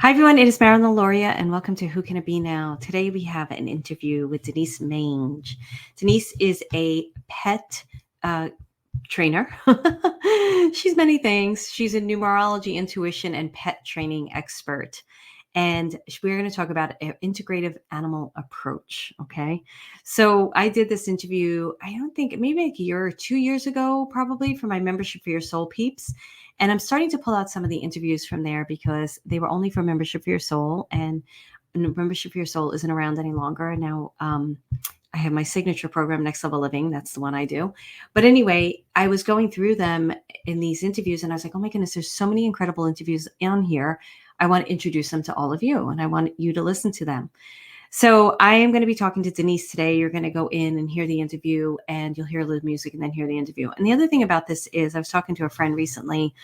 Hi, everyone. It is Marilyn Loria, and welcome to Who Can It Be Now? Today, we have an interview with Denise Mange. Denise is a pet trainer. She's many things. She's a numerology, intuition, and pet training expert. And we're going to talk about an integrative animal approach. Okay. So I did this interview, I don't think maybe like a year or 2 years ago, probably for my membership for your soul peeps. And I'm starting to pull out some of the interviews from there because they were only for membership for your soul. And membership for your soul isn't around any longer. And now I have my signature program, Next Level Living. That's the one I do. But anyway, I was going through them in these interviews and I was like, oh my goodness, there's so many incredible interviews on here. I want to introduce them to all of you and I want you to listen to them. So I am going to be talking to Denise today. You're going to go in and hear the interview and you'll hear a little music and then hear the interview. And the other thing about this is I was talking to a friend recently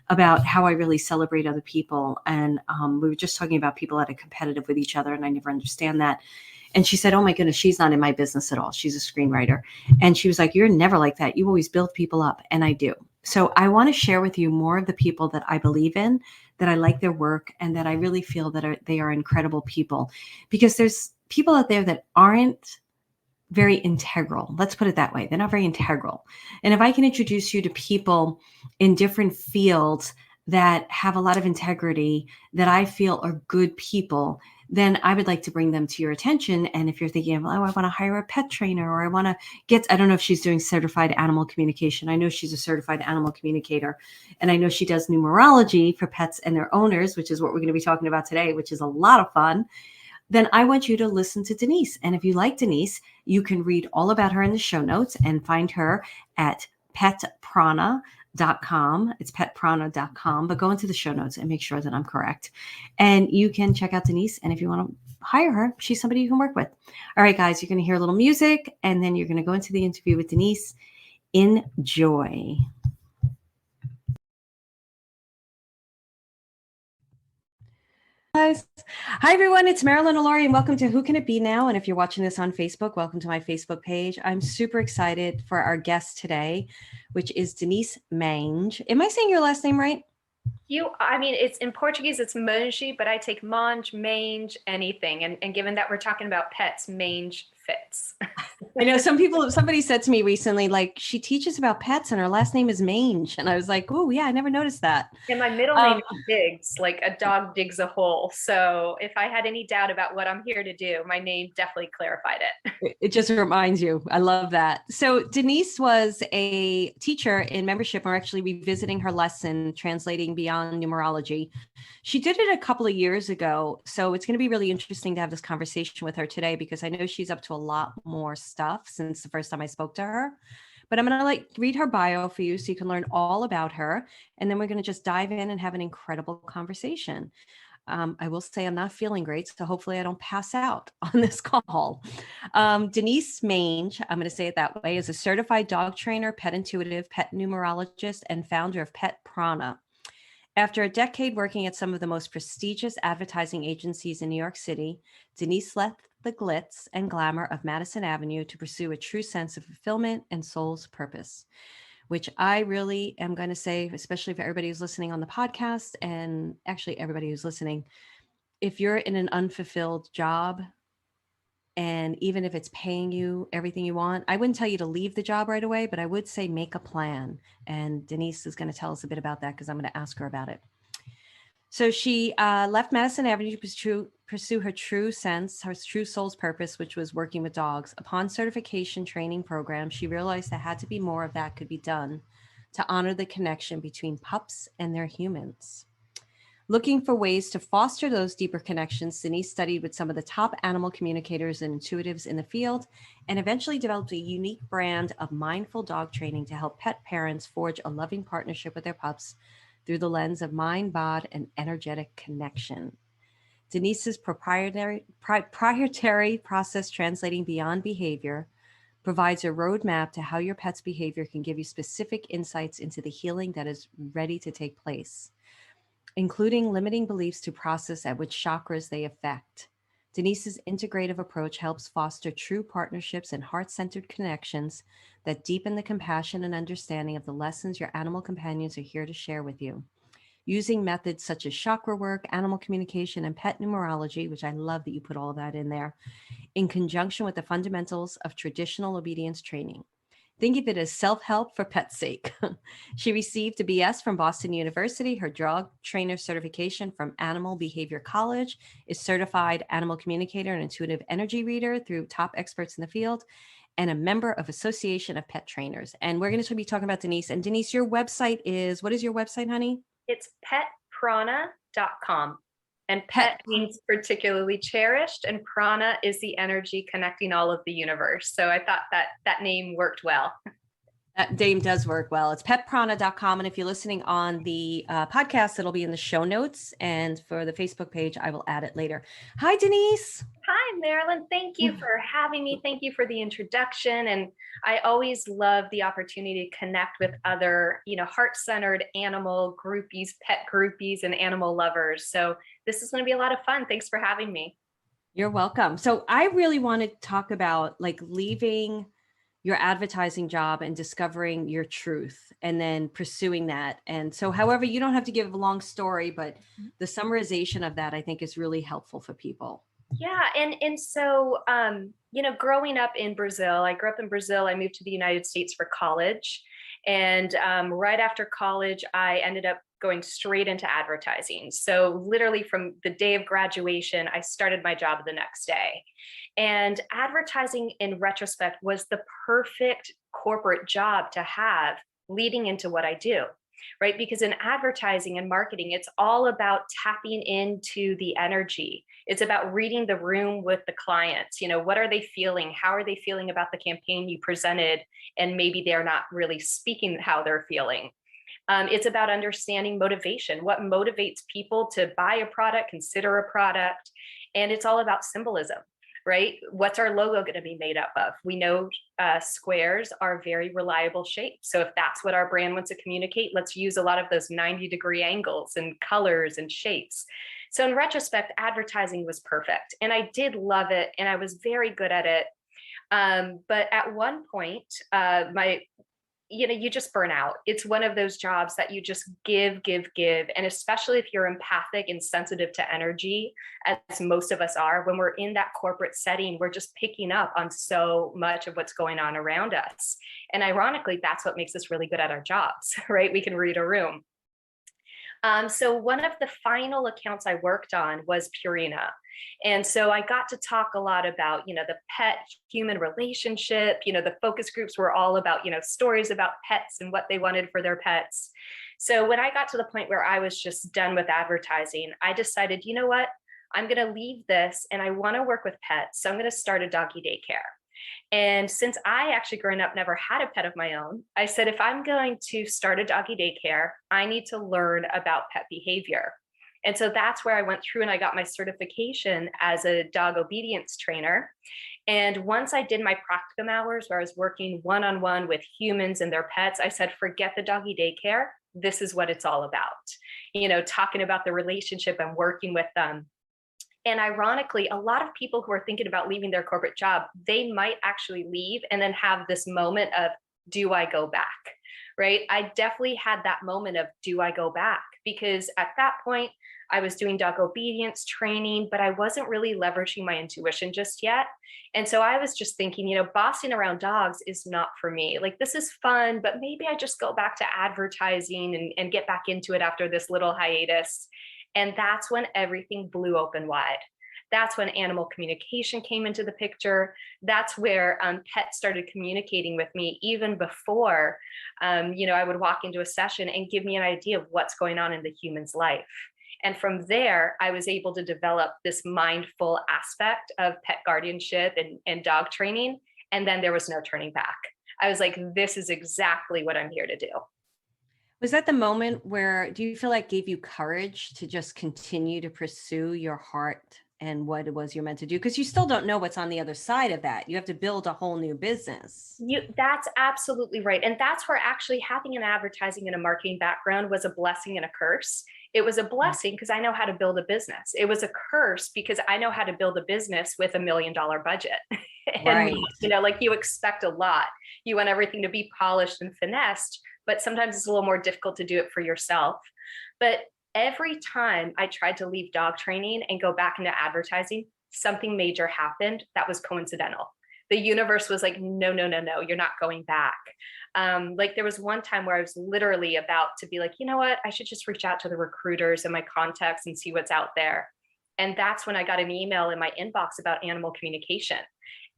about how I really celebrate other people. And we were just talking about people that are competitive with each other. And I never understand that. And she said, oh my goodness, she's not in my business at all. She's a screenwriter. And she was like, you're never like that. You always build people up. And I do. So I want to share with you more of the people that I believe in, that I like their work, and that I really feel that they are incredible people. Because there's people out there that aren't very integral. Let's put it that way. They're not very integral. And if I can introduce you to people in different fields that have a lot of integrity, that I feel are good people, then I would like to bring them to your attention. And if you're thinking, well, oh, I want to hire a pet trainer, or I want to I don't know if she's doing certified animal communication. I know she's a certified animal communicator. And I know she does numerology for pets and their owners, which is what we're going to be talking about today, which is a lot of fun. Then I want you to listen to Denise. And if you like Denise, you can read all about her in the show notes and find her at petprana.com. It's petprana.com, but go into the show notes and make sure that I'm correct. And you can check out Denise. And if you want to hire her, she's somebody you can work with. All right, guys, you're going to hear a little music and then you're going to go into the interview with Denise. Enjoy. Guys. Hi, everyone. It's Marilyn Alori, and welcome to Who Can It Be Now? And if you're watching this on Facebook, welcome to my Facebook page. I'm super excited for our guest today, which is Denise Mange. Am I saying your last name right? It's in Portuguese, it's Mange, but I take mange, anything. And given that we're talking about pets, mange fits. I know somebody said to me recently, like, she teaches about pets and her last name is Mange. And I was like, oh, yeah, I never noticed that. And my middle name is Diggs, like a dog digs a hole. So if I had any doubt about what I'm here to do, my name definitely clarified it. It just reminds you. I love that. So Denise was a teacher in membership. We're actually revisiting her lesson, Translating Beyond Numerology. She did it a couple of years ago. So it's going to be really interesting to have this conversation with her today because I know she's up to a lot more stuff since the first time I spoke to her. But I'm going to read her bio for you so you can learn all about her. And then we're going to just dive in and have an incredible conversation. I will say I'm not feeling great, so hopefully I don't pass out on this call. Denise Mange, I'm going to say it that way, is a certified dog trainer, pet intuitive, pet numerologist, and founder of Pet Prana. After a decade working at some of the most prestigious advertising agencies in New York City, Denise left the glitz and glamour of Madison Avenue to pursue a true sense of fulfillment and soul's purpose, which I really am going to say, especially for everybody who's listening on the podcast and actually everybody who's listening, if you're in an unfulfilled job, and even if it's paying you everything you want, I wouldn't tell you to leave the job right away, but I would say make a plan. And Denise is going to tell us a bit about that because I'm going to ask her about it. So she left Madison Avenue to pursue her true sense, her true soul's purpose, which was working with dogs. Upon certification training program, she realized there had to be more of that could be done to honor the connection between pups and their humans. Looking for ways to foster those deeper connections, Denise studied with some of the top animal communicators and intuitives in the field and eventually developed a unique brand of mindful dog training to help pet parents forge a loving partnership with their pups through the lens of mind, body, and energetic connection. Denise's proprietary process, Translating Beyond Behavior, provides a roadmap to how your pet's behavior can give you specific insights into the healing that is ready to take place, including limiting beliefs to process at which chakras they affect. Denise's integrative approach helps foster true partnerships and heart-centered connections that deepen the compassion and understanding of the lessons your animal companions are here to share with you. using methods such as chakra work, animal communication, and pet numerology, which I love that you put all of that in there, in conjunction with the fundamentals of traditional obedience training. Think of it as self-help for pet's sake. She received a BS from Boston University, her dog trainer certification from Animal Behavior College, is certified animal communicator and intuitive energy reader through top experts in the field, and a member of Association of Pet Trainers. And we're going to be talking about Denise. And Denise, your website is, what is your website, honey? It's petprana.com. And pet means particularly cherished, and prana is the energy connecting all of the universe. So I thought that name worked well. That name does work well. It's petprana.com. And if you're listening on the podcast, it'll be in the show notes. And for the Facebook page, I will add it later. Hi, Denise. Hi, Marilyn. Thank you for having me. Thank you for the introduction. And I always love the opportunity to connect with other, heart-centered animal groupies, pet groupies, and animal lovers. So this is going to be a lot of fun. Thanks for having me. You're welcome. So I really want to talk about leaving your advertising job and discovering your truth and then pursuing that. And so, however, you don't have to give a long story, but the summarization of that, I think, is really helpful for people. Yeah. And so, growing up in Brazil, I grew up in Brazil. I moved to the United States for college. And right after college, I ended up going straight into advertising. So literally from the day of graduation, I started my job the next day. And advertising, in retrospect, was the perfect corporate job to have leading into what I do, right? Because in advertising and marketing, it's all about tapping into the energy. It's about reading the room with the clients. What are they feeling? How are they feeling about the campaign you presented? And maybe they're not really speaking how they're feeling. It's about understanding motivation, what motivates people to buy a product, consider a product. And it's all about symbolism, right? What's our logo going to be made up of? We know squares are very reliable shapes. So if that's what our brand wants to communicate, let's use a lot of those 90-degree angles and colors and shapes. So in retrospect, advertising was perfect. And I did love it. And I was very good at it. But at one point, you just burn out. It's one of those jobs that you just give. And especially if you're empathic and sensitive to energy, as most of us are, when we're in that corporate setting, we're just picking up on so much of what's going on around us. And ironically, that's what makes us really good at our jobs, right? We can read a room. So one of the final accounts I worked on was Purina. And so I got to talk a lot about, the pet human relationship. The focus groups were all about, stories about pets and what they wanted for their pets. So when I got to the point where I was just done with advertising, I decided, you know what, I'm going to leave this and I want to work with pets. So I'm going to start a doggy daycare. And since I actually growing up never had a pet of my own, I said, if I'm going to start a doggy daycare, I need to learn about pet behavior. And so that's where I went through and I got my certification as a dog obedience trainer. And once I did my practicum hours where I was working one-on-one with humans and their pets, I said, forget the doggy daycare. This is what it's all about. Talking about the relationship and working with them. And ironically, a lot of people who are thinking about leaving their corporate job, they might actually leave and then have this moment of, do I go back? Right? I definitely had that moment of, do I go back? Because at that point, I was doing dog obedience training, but I wasn't really leveraging my intuition just yet. And so I was just thinking, bossing around dogs is not for me. This is fun, but maybe I just go back to advertising and get back into it after this little hiatus. And that's when everything blew open wide. That's when animal communication came into the picture. That's where pets started communicating with me even before, I would walk into a session and give me an idea of what's going on in the human's life. And from there, I was able to develop this mindful aspect of pet guardianship and dog training. And then there was no turning back. I was like, this is exactly what I'm here to do. Was that the moment where, do you feel like gave you courage to just continue to pursue your heart and what it was you're meant to do? Because you still don't know what's on the other side of that. You have to build a whole new business. That's absolutely right. And that's where actually having an advertising and a marketing background was a blessing and a curse. It was a blessing because I know how to build a business. It was a curse because I know how to build a business with $1 million budget. And, right. You expect a lot. You want everything to be polished and finessed, but sometimes it's a little more difficult to do it for yourself. But every time I tried to leave dog training and go back into advertising, something major happened that was coincidental. The universe was like, no, no, no, no, you're not going back. Like there was one time where I was literally about to be like, you know what, I should just reach out to the recruiters and my contacts and see what's out there. And that's when I got an email in my inbox about animal communication.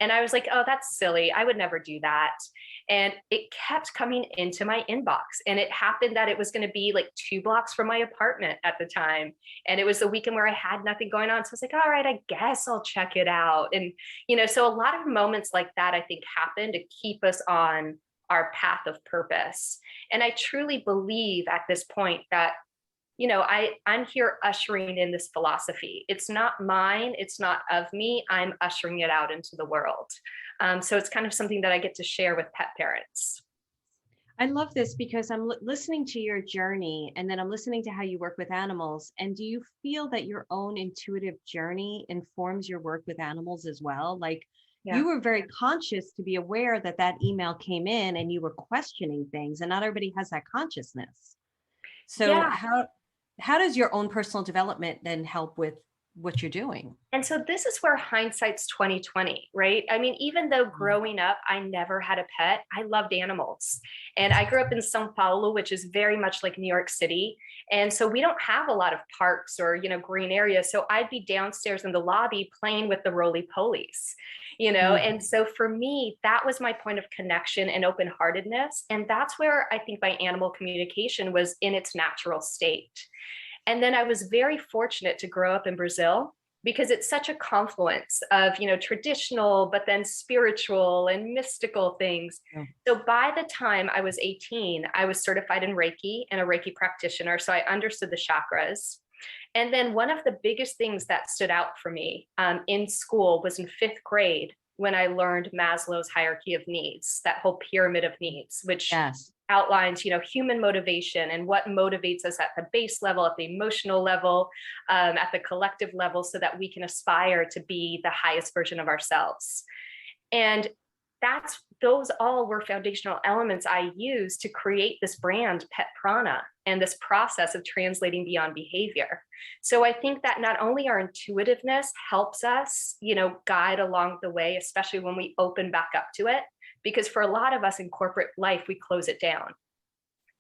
And I was like, oh, that's silly. I would never do that. And it kept coming into my inbox. And it happened that it was going to be like 2 blocks from my apartment at the time. And it was the weekend where I had nothing going on. So I was like, all right, I guess I'll check it out. And, you know, so a lot of moments like that, I think, happen to keep us on our path of purpose. And I truly believe at this point that, you know, I'm here ushering in this philosophy. It's not mine. It's not of me. I'm ushering it out into the world. So it's kind of something that I get to share with pet parents. I love this because I'm listening to your journey, and then I'm listening to how you work with animals. And do you feel that your own intuitive journey informs your work with animals as well? Like you were very conscious to be aware that that email came in and you were questioning things, and not everybody has that consciousness. So how does your own personal development then help with what you're doing? And so this is where hindsight's 2020, right? I mean, even though growing up, I never had a pet, I loved animals. And I grew up in Sao Paulo, which is very much like New York City. And so we don't have a lot of parks or, you know, green areas. So I'd be downstairs in the lobby playing with the roly-polies, you know? And so for me, that was my point of connection and open-heartedness. And that's where I think my animal communication was in its natural state. And then I was very fortunate to grow up in Brazil because it's such a confluence of, you know, traditional, but then spiritual and mystical things. Yeah. So by the time I was 18, I was certified in Reiki and a Reiki practitioner. So I understood the chakras. And then one of the biggest things that stood out for me in school was in 5th grade when I learned Maslow's hierarchy of needs, that whole pyramid of needs, which outlines, you know, human motivation and what motivates us at the base level, at the emotional level, at the collective level, so that we can aspire to be the highest version of ourselves. And those all were foundational elements I used to create this brand, Pet Prana, and this process of translating beyond behavior. So I think that not only our intuitiveness helps us, you know, guide along the way, especially when we open back up to it, because for a lot of us in corporate life, we close it down.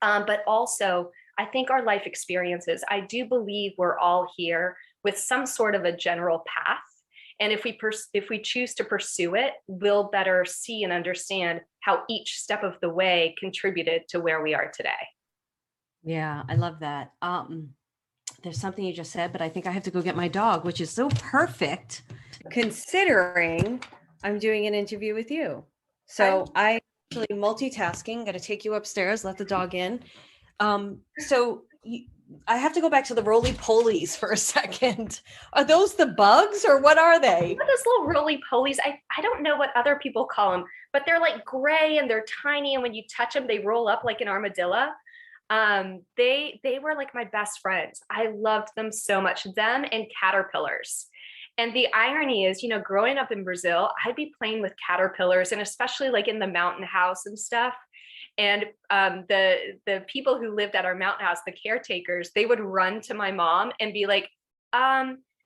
But also, I think our life experiences, I do believe we're all here with some sort of a general path. And if we choose to pursue it, we'll better see and understand how each step of the way contributed to where we are today. Yeah, I love that. There's something you just said, but I think I have to go get my dog, which is so perfect considering I'm doing an interview with you. So I actually multitasking, got to take you upstairs, let the dog in. I have to go back to the roly-polies for a second. Are those the bugs or what are they? What are those little roly-polies? I don't know what other people call them, but they're like gray and they're tiny. And when you touch them, they roll up like an armadillo. They were like my best friends. I loved them so much, them and caterpillars. And the irony is, you know, growing up in Brazil, I'd be playing with caterpillars, and especially like in the mountain house and stuff. And the people who lived at our mountain house, the caretakers, they would run to my mom and be like,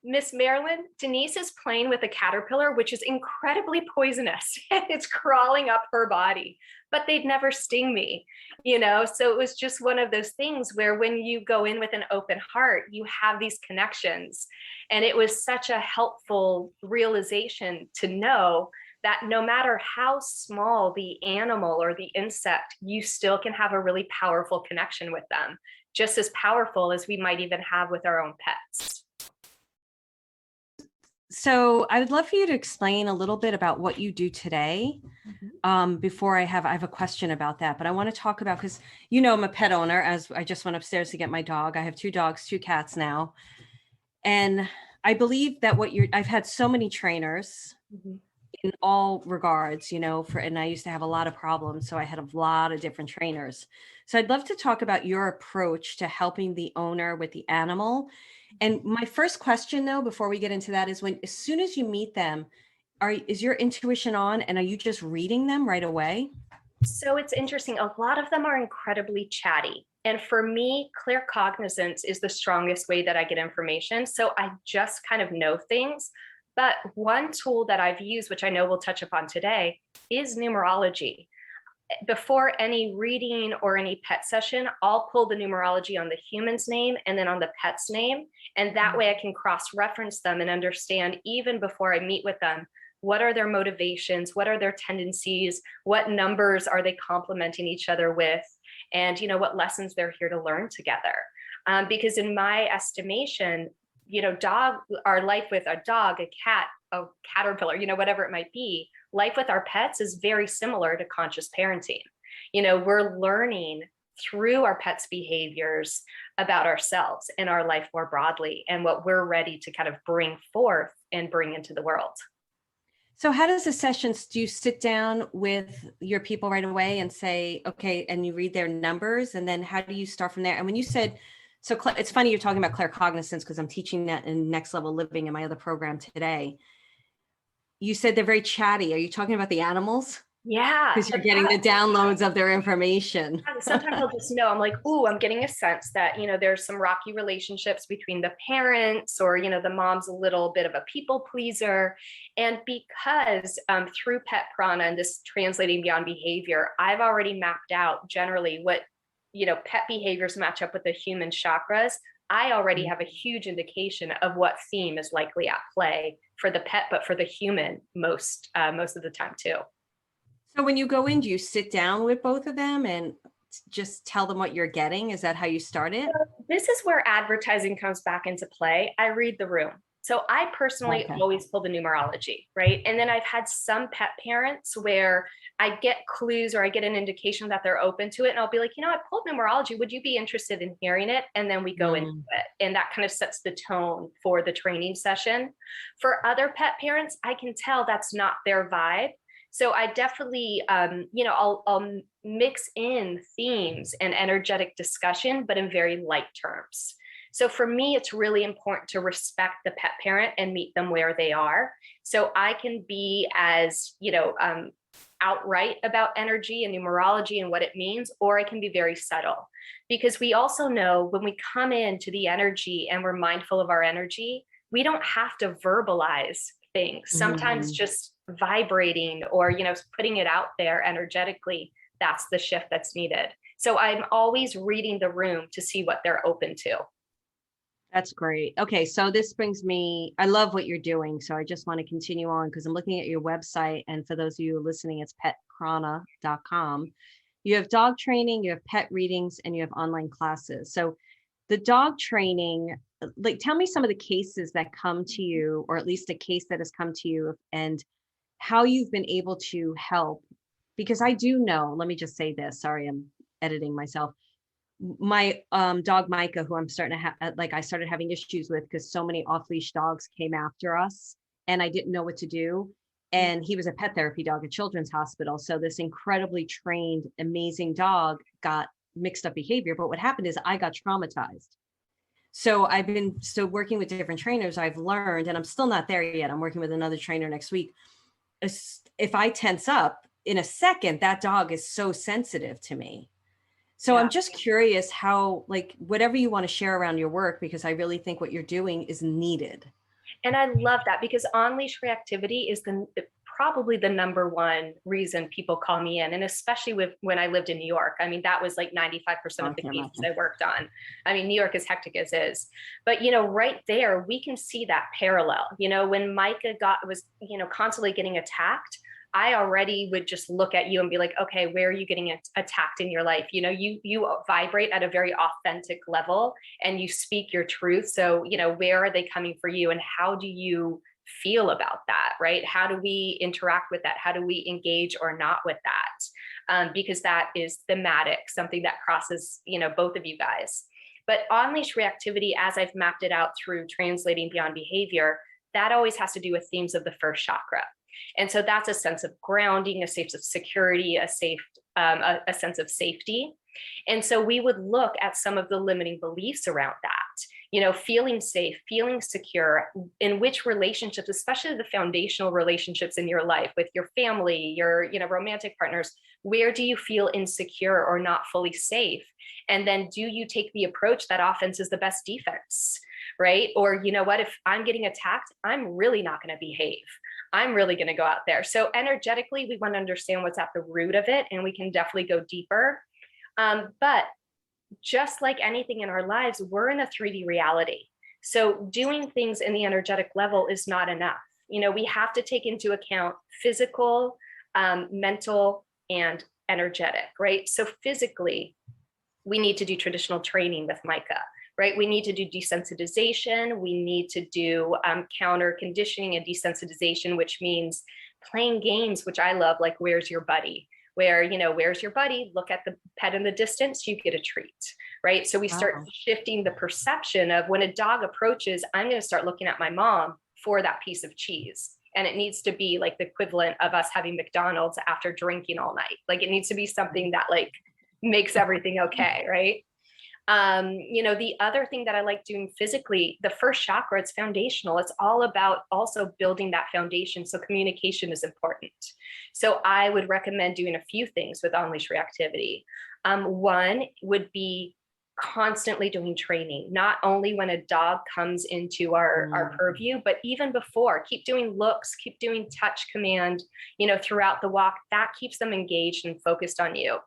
Miss Marilyn, Denise is playing with a caterpillar, which is incredibly poisonous. And it's crawling up her body, but they'd never sting me, you know? So it was just one of those things where when you go in with an open heart, you have these connections. And it was such a helpful realization to know that no matter how small the animal or the insect, you still can have a really powerful connection with them, just as powerful as we might even have with our own pets. So I would love for you to explain a little bit about what you do today. Before I have a question about that, but I want to talk about, because, you know, I'm a pet owner, as I just went upstairs to get my dog. I have 2 dogs, 2 cats now. And I believe that I've had so many trainers in all regards, you know, and I used to have a lot of problems. So I had a lot of different trainers. So I'd love to talk about your approach to helping the owner with the animal. And my first question, though, before we get into that, is as soon as you meet them, is your intuition on, and are you just reading them right away? So it's interesting. A lot of them are incredibly chatty. And for me, clear cognizance is the strongest way that I get information. So I just kind of know things. But one tool that I've used, which I know we'll touch upon today, is numerology. Before any reading or any pet session, I'll pull the numerology on the human's name and then on the pet's name. And that way I can cross-reference them and understand, even before I meet with them, what are their motivations? What are their tendencies? What numbers are they complementing each other with? And, what lessons they're here to learn together. Because in my estimation, our life with a dog, a cat, a caterpillar, whatever it might be, life with our pets is very similar to conscious parenting. We're learning through our pets' behaviors about ourselves and our life more broadly, and what we're ready to kind of bring forth and bring into the world. So how does the sessions, do you sit down with your people right away and say, okay, and you read their numbers, and then how do you start from there? And when you said, so it's funny you're talking about claircognizance, because I'm teaching that in Next Level Living in my other program today. You said they're very chatty. Are you talking about the animals? Yeah. Because you're getting the downloads of their information. Sometimes I'll just know, I'm like, ooh, I'm getting a sense that, there's some rocky relationships between the parents, or, the mom's a little bit of a people pleaser. And because through Pet Prana and this translating beyond behavior, I've already mapped out generally what, pet behaviors match up with the human chakras. I already have a huge indication of what theme is likely at play for the pet, but for the human most of the time too. So when you go in, do you sit down with both of them and just tell them what you're getting? Is that how you start it? This is where advertising comes back into play. I read the room. So I personally always pull the numerology, right? And then I've had some pet parents where I get clues or I get an indication that they're open to it. And I'll be like, I pulled numerology. Would you be interested in hearing it? And then we go into it. And that kind of sets the tone for the training session. For other pet parents, I can tell that's not their vibe. So I definitely, I'll mix in themes and energetic discussion, but in very light terms. So for me, it's really important to respect the pet parent and meet them where they are. So I can be as, outright about energy and numerology and what it means, or I can be very subtle. Because we also know when we come into the energy and we're mindful of our energy, we don't have to verbalize things. Sometimes just vibrating or, putting it out there energetically, that's the shift that's needed. So I'm always reading the room to see what they're open to. That's great. Okay. So this brings me, I love what you're doing. So I just want to continue on because I'm looking at your website. And for those of you listening, it's petprana.com. You have dog training, you have pet readings, and you have online classes. So the dog training, tell me some of the cases that come to you, or at least a case that has come to you, and how you've been able to help. Because I do know, let me just say this, sorry, I'm editing myself. My dog Micah, who I'm starting to have, I started having issues with because so many off-leash dogs came after us and I didn't know what to do. And he was a pet therapy dog at Children's Hospital. So this incredibly trained, amazing dog got mixed up behavior. But what happened is I got traumatized. So I've been still working with different trainers. I've learned, and I'm still not there yet. I'm working with another trainer next week. If I tense up in a second, that dog is so sensitive to me. So I'm just curious how, whatever you want to share around your work, because I really think what you're doing is needed. And I love that, because on-leash reactivity is probably the number one reason people call me in. And especially when I lived in New York. I mean, that was like 95% of the cases I worked on. I mean, New York is hectic as is, but right there, we can see that parallel. When Micah was constantly getting attacked, I already would just look at you and be like, okay, where are you getting attacked in your life? You vibrate at a very authentic level and you speak your truth. So, where are they coming for you and how do you feel about that, right? How do we interact with that? How do we engage or not with that? Because that is thematic, something that crosses, both of you guys. But on-leash reactivity, as I've mapped it out through translating beyond behavior, that always has to do with themes of the first chakra. And so that's a sense of grounding, a sense of security, a sense of safety. And so we would look at some of the limiting beliefs around that. feeling safe, feeling secure, in which relationships, especially the foundational relationships in your life with your family, your, romantic partners, where do you feel insecure or not fully safe? And then do you take the approach that offense is the best defense, right? Or, what, if I'm getting attacked, I'm really not going to behave. I'm really going to go out there. So energetically, we want to understand what's at the root of it, and we can definitely go deeper. But just like anything in our lives, we're in a 3D reality. So doing things in the energetic level is not enough. We have to take into account physical, mental, and energetic, right? So physically, we need to do traditional training with Micah, right? We need to do desensitization. We need to do counter conditioning and desensitization, which means playing games, which I love, like Where's Your Buddy? Where, where's your buddy? Look at the pet in the distance, you get a treat, right? So we start shifting the perception of when a dog approaches, I'm going to start looking at my mom for that piece of cheese. And it needs to be like the equivalent of us having McDonald's after drinking all night. Like it needs to be something that like makes everything okay, right? The other thing that I like doing physically, the first chakra, it's foundational. It's all about also building that foundation. So communication is important. So I would recommend doing a few things with Unleash Reactivity. One would be constantly doing training, not only when a dog comes into our purview, but even before. Keep doing looks, keep doing touch command, throughout the walk. That keeps them engaged and focused on you.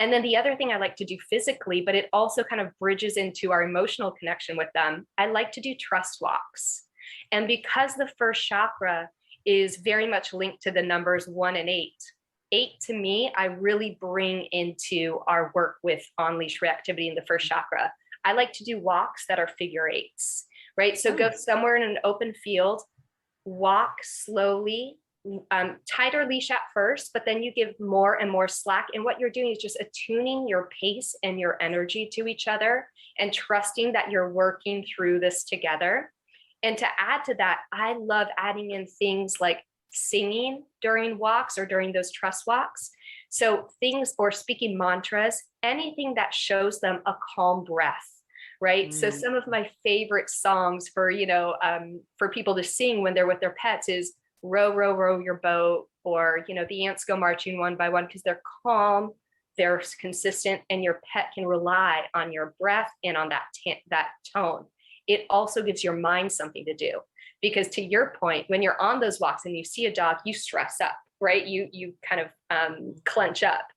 And then the other thing I like to do physically, but it also kind of bridges into our emotional connection with them, I like to do trust walks. And because the first chakra is very much linked to the numbers 1 and 8, 8 to me, I really bring into our work with Unleash Reactivity in the first chakra. I like to do walks that are figure eights, right? So go somewhere in an open field, walk slowly, tighter leash at first, but then you give more and more slack. And what you're doing is just attuning your pace and your energy to each other and trusting that you're working through this together. And to add to that, I love adding in things like singing during walks or during those trust walks. So things, or speaking mantras, anything that shows them a calm breath. Right. So some of my favorite songs for people to sing when they're with their pets is Row, Row, Row Your Boat, or, the ants go marching one by one, because they're calm, they're consistent, and your pet can rely on your breath and on that tone. It also gives your mind something to do, because to your point, when you're on those walks and you see a dog, you stress up, right? You kind of clench up.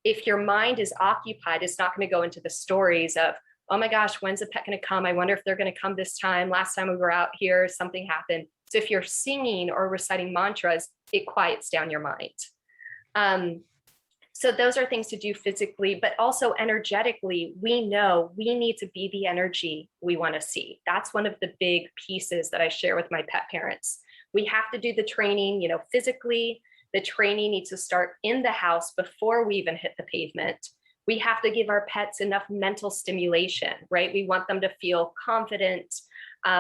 If your mind is occupied, it's not going to go into the stories of, oh my gosh, when's the pet going to come? I wonder if they're going to come this time. Last time we were out here, something happened. So if you're singing or reciting mantras, it quiets down your mind. So those are things to do physically, but also energetically. We know we need to be the energy we want to see. That's one of the big pieces that I share with my pet parents. We have to do the training, physically. The training needs to start in the house before we even hit the pavement. We have to give our pets enough mental stimulation, right? We want them to feel confident.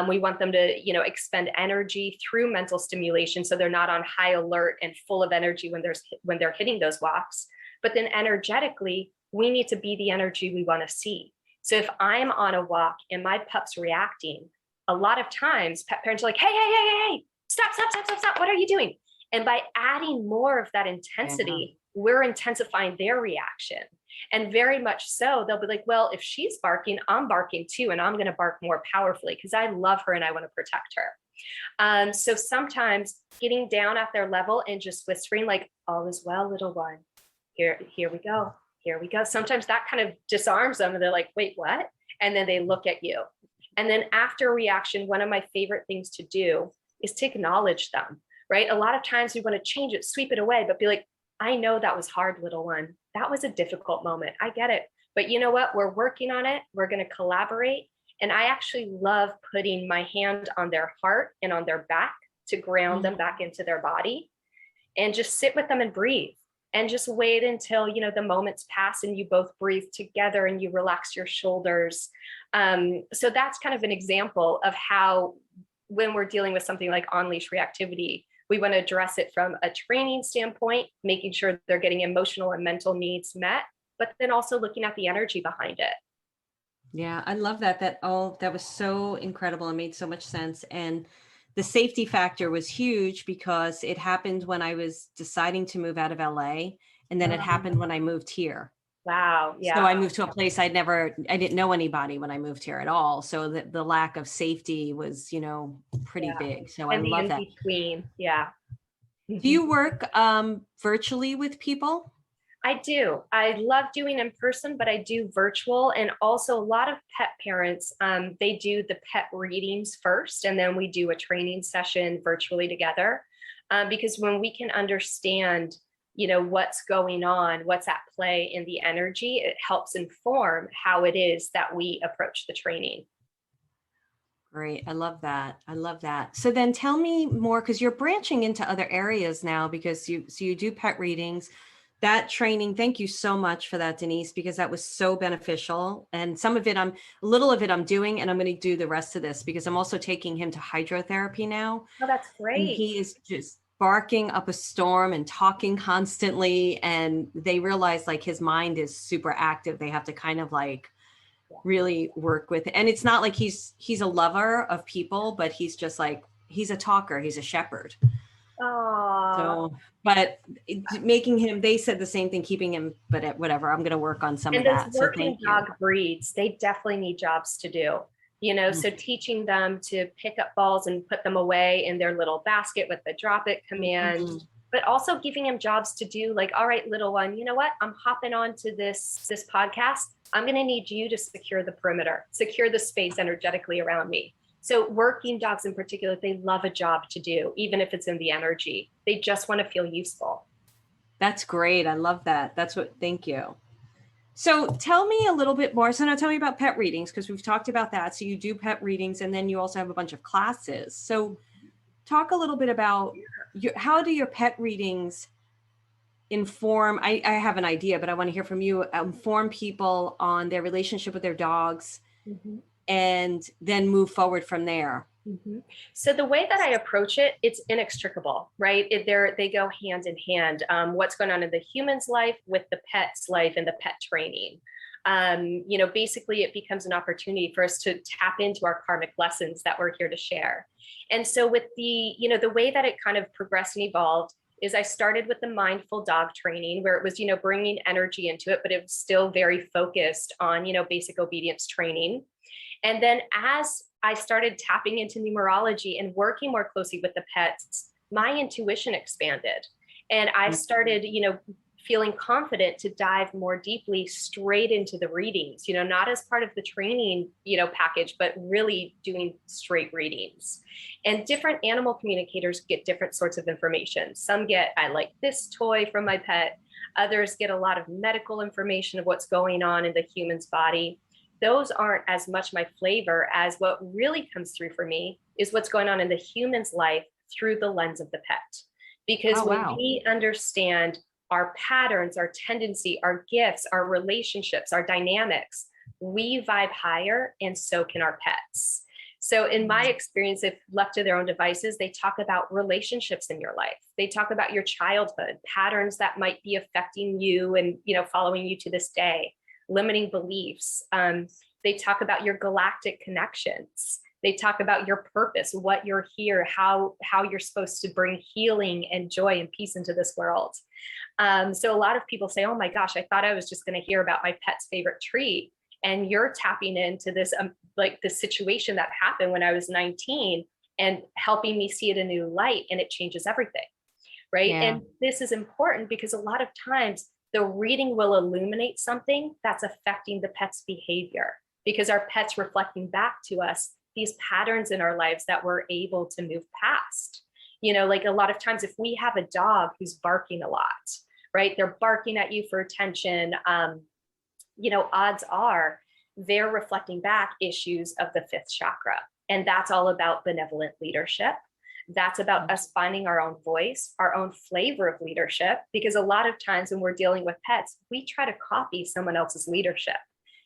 We want them to, expend energy through mental stimulation, so they're not on high alert and full of energy when they're hitting those walks. But then energetically, we need to be the energy we want to see. So if I'm on a walk and my pup's reacting, a lot of times pet parents are like, hey, stop. What are you doing? And by adding more of that intensity, we're intensifying their reaction. And very much so, they'll be like, well, if she's barking, I'm barking too. And I'm going to bark more powerfully because I love her and I want to protect her. So sometimes getting down at their level and just whispering like, all is well, little one. Here we go. Here we go. Sometimes that kind of disarms them and they're like, wait, what? And then they look at you. And then after reaction, one of my favorite things to do is to acknowledge them, right? A lot of times we want to change it, sweep it away, but be like, I know that was hard, little one. That was a difficult moment. I get it. But you know what? We're working on it. We're going to collaborate. And I actually love putting my hand on their heart and on their back to ground them back into their body and just sit with them and breathe and just wait until, the moments pass and you both breathe together and you relax your shoulders. So that's kind of an example of how, when we're dealing with something like Unleash Reactivity, we want to address it from a training standpoint, making sure they're getting emotional and mental needs met, but then also looking at the energy behind it. Yeah, I love that. That was so incredible and made so much sense. And the safety factor was huge because it happened when I was deciding to move out of LA. And then it happened when I moved here. Wow. So Yeah. I moved to a place I didn't know anybody when I moved here at all. So the lack of safety was, pretty Yeah. big. So I And the love in that. between. Yeah. Do you work virtually with people? I do. I love doing in person, but I do virtual. And also, a lot of pet parents, they do the pet readings first, and then we do a training session virtually together. Because when we can understand, what's going on, what's at play in the energy, it helps inform how it is that we approach the training. Great. I love that. I love that. So then tell me more, because you're branching into other areas now because you do pet readings. That training, thank you so much for that, Denise, because that was so beneficial. And a little of it I'm doing, and I'm going to do the rest of this because I'm also taking him to hydrotherapy now. Oh, that's And great. he is just barking up a storm and talking constantly. And they realize like his mind is super active. They have to kind of like really work with it. And it's not like he's a lover of people, but he's just like, he's a talker, he's a shepherd. Oh, So, but making him, they said the same thing, keeping him, but whatever, I'm going to work on some of and those that. So working thank you. dog breeds, they definitely need jobs to do. Mm-hmm. So teaching them to pick up balls and put them away in their little basket with the drop it command, Mm-hmm. but also giving them jobs to do, like, all right, little one, you know what? I'm hopping on to this podcast. I'm going to need you to secure the perimeter, secure the space energetically around me. So working dogs in particular, they love a job to do, even if it's in the energy. They just want to feel useful. That's great. I love that. Thank you. So tell me a little bit more. So now tell me about pet readings, because we've talked about that. So you do pet readings and then you also have a bunch of classes. So talk a little bit about how do your pet readings inform, I have an idea, but I want to hear from you, inform people on their relationship with their dogs Mm-hmm. and then move forward from there. Mm-hmm. So the way that I approach it, it's inextricable, right? They go hand in hand. What's going on in the human's life with the pet's life and the pet training. Basically it becomes an opportunity for us to tap into our karmic lessons that we're here to share. And so with the way that it kind of progressed and evolved is I started with the mindful dog training where it was, bringing energy into it, but it was still very focused on, basic obedience training. And then as I started tapping into numerology and working more closely with the pets, my intuition expanded. And I started, feeling confident to dive more deeply straight into the readings, not as part of the training, package, but really doing straight readings. And different animal communicators get different sorts of information. Some get, I like this toy from my pet. Others get a lot of medical information of what's going on in the human's body. Those aren't as much my flavor as what really comes through for me is what's going on in the human's life through the lens of the pet. Because when we understand our patterns, our tendency, our gifts, our relationships, our dynamics, we vibe higher and so can our pets. So in my experience, if left to their own devices, they talk about relationships in your life. They talk about your childhood, patterns that might be affecting you and, following you to this day, limiting beliefs. They talk about your galactic connections. They talk about your purpose, what you're here, how you're supposed to bring healing and joy and peace into this world. So a lot of people say, oh my gosh, I thought I was just going to hear about my pet's favorite treat. And you're tapping into this, like the situation that happened when I was 19 and helping me see it in a new light, and it changes everything. Right. Yeah. And this is important because a lot of times the reading will illuminate something that's affecting the pet's behavior because our pet's reflecting back to us these patterns in our lives that we're able to move past. Like a lot of times if we have a dog who's barking a lot, right? They're barking at you for attention. Odds are they're reflecting back issues of the fifth chakra. And that's all about benevolent leadership. That's about us finding our own voice, our own flavor of leadership, because a lot of times when we're dealing with pets, we try to copy someone else's leadership.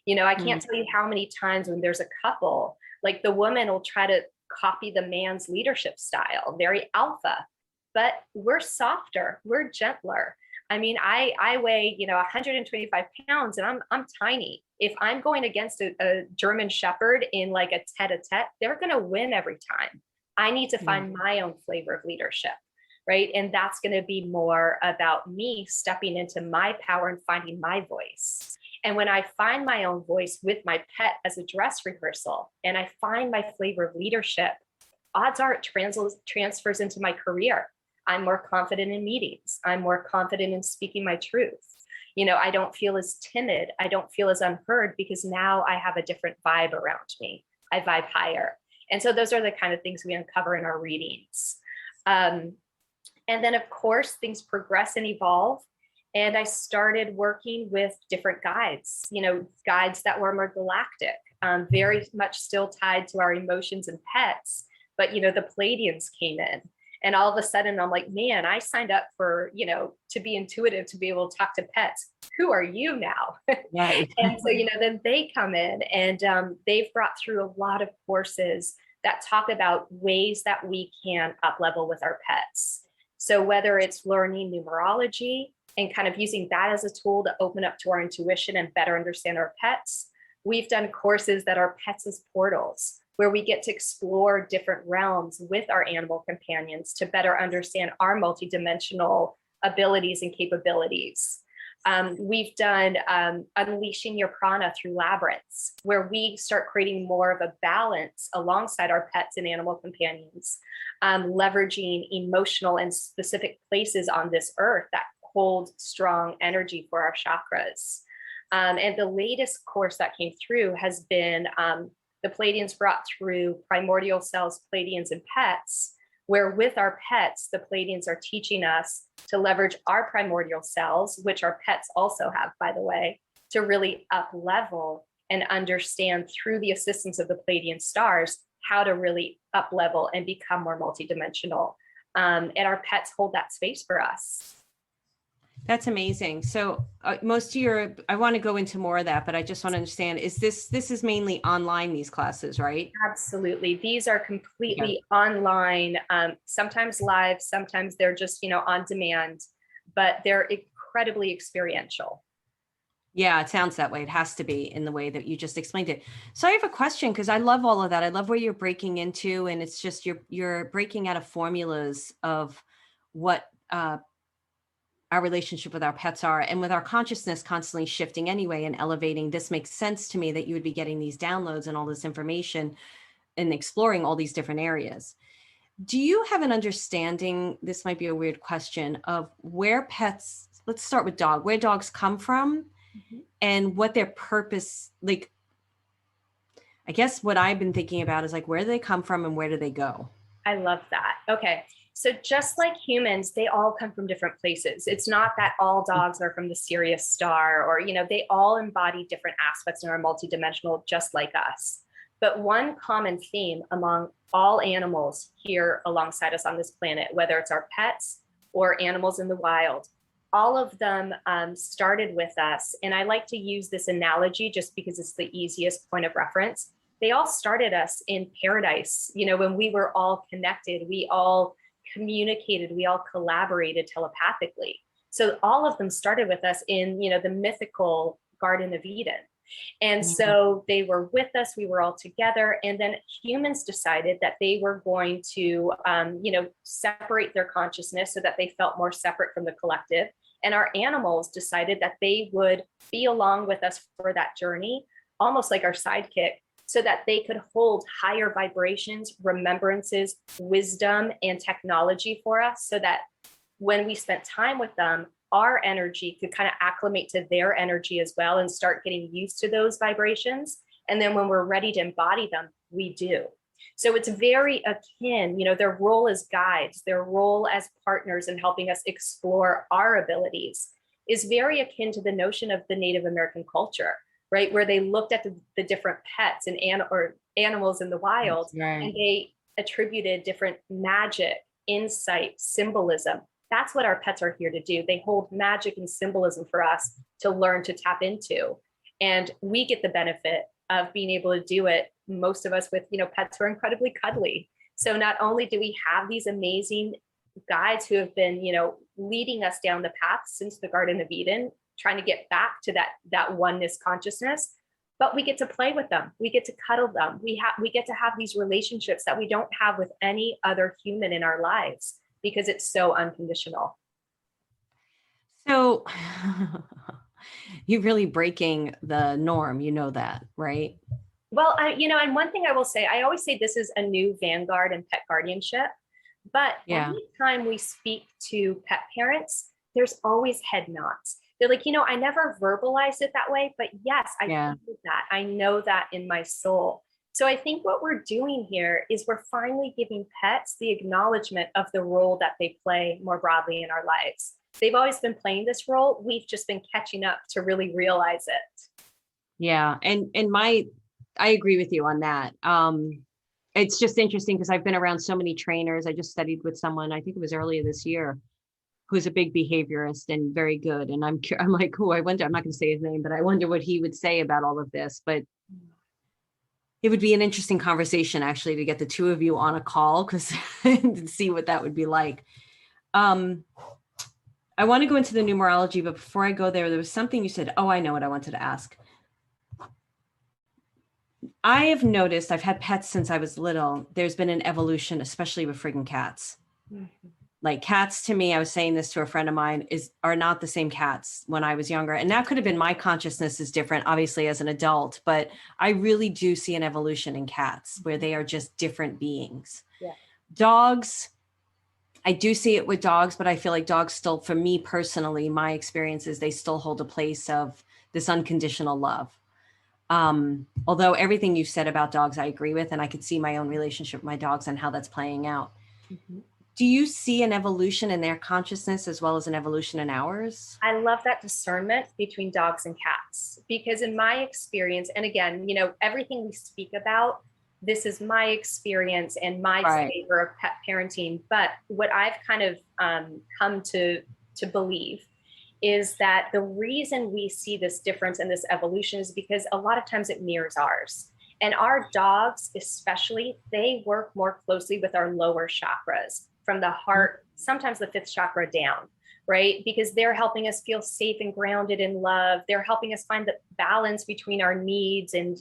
I can't tell you how many times when there's a couple, like the woman will try to copy the man's leadership style, very alpha, but we're softer, we're gentler. I mean, I weigh, 125 pounds and I'm tiny. If I'm going against a German Shepherd in like a tete-a-tete, they're going to win every time. I need to find my own flavor of leadership, right? And that's going to be more about me stepping into my power and finding my voice. And when I find my own voice with my pet as a dress rehearsal, and I find my flavor of leadership, odds are it transfers into my career. I'm more confident in meetings. I'm more confident in speaking my truth. I don't feel as timid. I don't feel as unheard because now I have a different vibe around me. I vibe higher. And so those are the kind of things we uncover in our readings. And then, of course, things progress and evolve. And I started working with different guides, guides that were more galactic, very much still tied to our emotions and pets. But, the Pleiadians came in. And all of a sudden, I'm like, man, I signed up for, to be intuitive, to be able to talk to pets. Who are you now? Right. And so, then they come in and they've brought through a lot of courses that talk about ways that we can up level with our pets. So whether it's learning numerology and kind of using that as a tool to open up to our intuition and better understand our pets, we've done courses that are pets as portals, where we get to explore different realms with our animal companions to better understand our multidimensional abilities and capabilities. We've done Unleashing Your Prana through Labyrinths, where we start creating more of a balance alongside our pets and animal companions, leveraging emotional and specific places on this earth that hold strong energy for our chakras. And the latest course that came through has been the Pleiadians brought through Primordial Cells, Pleiadians, and Pets, where with our pets, the Pleiadians are teaching us to leverage our primordial cells, which our pets also have, by the way, to really up level and understand through the assistance of the Pleiadian stars how to really up level and become more multidimensional. And our pets hold that space for us. That's amazing. So I want to go into more of that, but I just want to understand, this is mainly online, these classes, right? Absolutely. These are completely online, sometimes live, sometimes they're just, on demand, but they're incredibly experiential. Yeah, it sounds that way. It has to be in the way that you just explained it. So I have a question, because I love all of that. I love where you're breaking into, and it's just you're breaking out of formulas of what our relationship with our pets are, and with our consciousness constantly shifting anyway and elevating. This makes sense to me that you would be getting these downloads and all this information and exploring all these different areas. Do you have an understanding, this might be a weird question, of where pets, let's start with where dogs come from, and what their purpose, like, I guess what I've been thinking about is like, where do they come from and where do they go? I love that. Okay. So just like humans, they all come from different places. It's not that all dogs are from the Sirius star, or, they all embody different aspects and are multidimensional, just like us. But one common theme among all animals here alongside us on this planet, whether it's our pets or animals in the wild, all of them started with us. And I like to use this analogy just because it's the easiest point of reference. They all started us in paradise. When we were all connected, we all communicated, we all collaborated telepathically. So all of them started with us in, the mythical Garden of Eden. And so they were with us, we were all together. And then humans decided that they were going to, separate their consciousness so that they felt more separate from the collective. And our animals decided that they would be along with us for that journey, almost like our sidekick, so that they could hold higher vibrations, remembrances, wisdom, and technology for us, so that when we spent time with them, our energy could kind of acclimate to their energy as well and start getting used to those vibrations. And then when we're ready to embody them, we do. So it's very akin, their role as guides, their role as partners in helping us explore our abilities is very akin to the notion of the Native American culture, right? Where they looked at the different pets and animals in the wild, right, and they attributed different magic, insight, symbolism. That's what our pets are here to do. They hold magic and symbolism for us to learn to tap into. And we get the benefit of being able to do it, most of us with, pets who are incredibly cuddly. So not only do we have these amazing guides who have been, leading us down the path since the Garden of Eden, trying to get back to that oneness consciousness, but we get to play with them. We get to cuddle them. We get to have these relationships that we don't have with any other human in our lives because it's so unconditional. So you're really breaking the norm, you know that, right? Well, and one thing I will say, I always say this is a new vanguard in pet guardianship, but Yeah. anytime we speak to pet parents, there's always head nods. They're like, I never verbalized it that way, but yes, I feel that. I know that in my soul. So I think what we're doing here is we're finally giving pets the acknowledgement of the role that they play more broadly in our lives. They've always been playing this role. We've just been catching up to really realize it. Yeah. And I agree with you on that. It's just interesting because I've been around so many trainers. I just studied with someone, I think it was earlier this year, who's a big behaviorist and very good. And I'm like, oh, I wonder, I'm not going to say his name, but I wonder what he would say about all of this. But it would be an interesting conversation actually to get the two of you on a call because to see what that would be like. I want to go into the numerology, but before I go there was something you said. Oh, I know what I wanted to ask. I have noticed, I've had pets since I was little. There's been an evolution, especially with friggin' cats. Mm-hmm. Like cats to me, I was saying this to a friend of mine, are not the same cats when I was younger. And that could have been my consciousness is different, obviously, as an adult. But I really do see an evolution in cats where they are just different beings. Yeah. Dogs, I do see it with dogs, but I feel like dogs still, for me personally, my experience is they still hold a place of this unconditional love. Although everything you've said about dogs, I agree with, and I could see my own relationship with my dogs and how that's playing out. Mm-hmm. Do you see an evolution in their consciousness as well as an evolution in ours? I love that discernment between dogs and cats, because in my experience, and again, everything we speak about, this is my experience and my flavor of pet parenting. But what I've kind of come to believe is that the reason we see this difference and this evolution is because a lot of times it mirrors ours. And our dogs, especially, they work more closely with our lower chakras from the heart, sometimes the fifth chakra down, right? Because they're helping us feel safe and grounded in love. They're helping us find the balance between our needs and,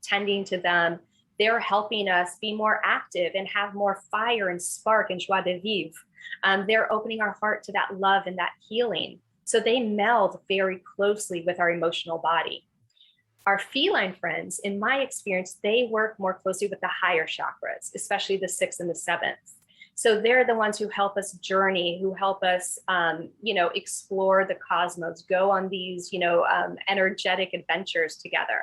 tending to them. They're helping us be more active and have more fire and spark and joie de vivre. They're opening our heart to that love and that healing. So they meld very closely with our emotional body. Our feline friends, in my experience, they work more closely with the higher chakras, especially the sixth and the seventh. So they're the ones who help us journey, who help us, explore the cosmos, go on these, energetic adventures together.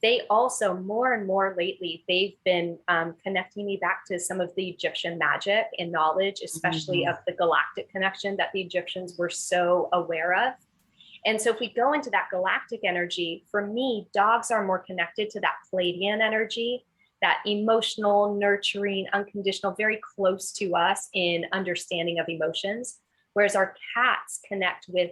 They also, more and more lately, they've been connecting me back to some of the Egyptian magic and knowledge, especially of the galactic connection that the Egyptians were so aware of. And so if we go into that galactic energy, for me, dogs are more connected to that Pleiadian energy, that emotional, nurturing, unconditional, very close to us in understanding of emotions. Whereas our cats connect with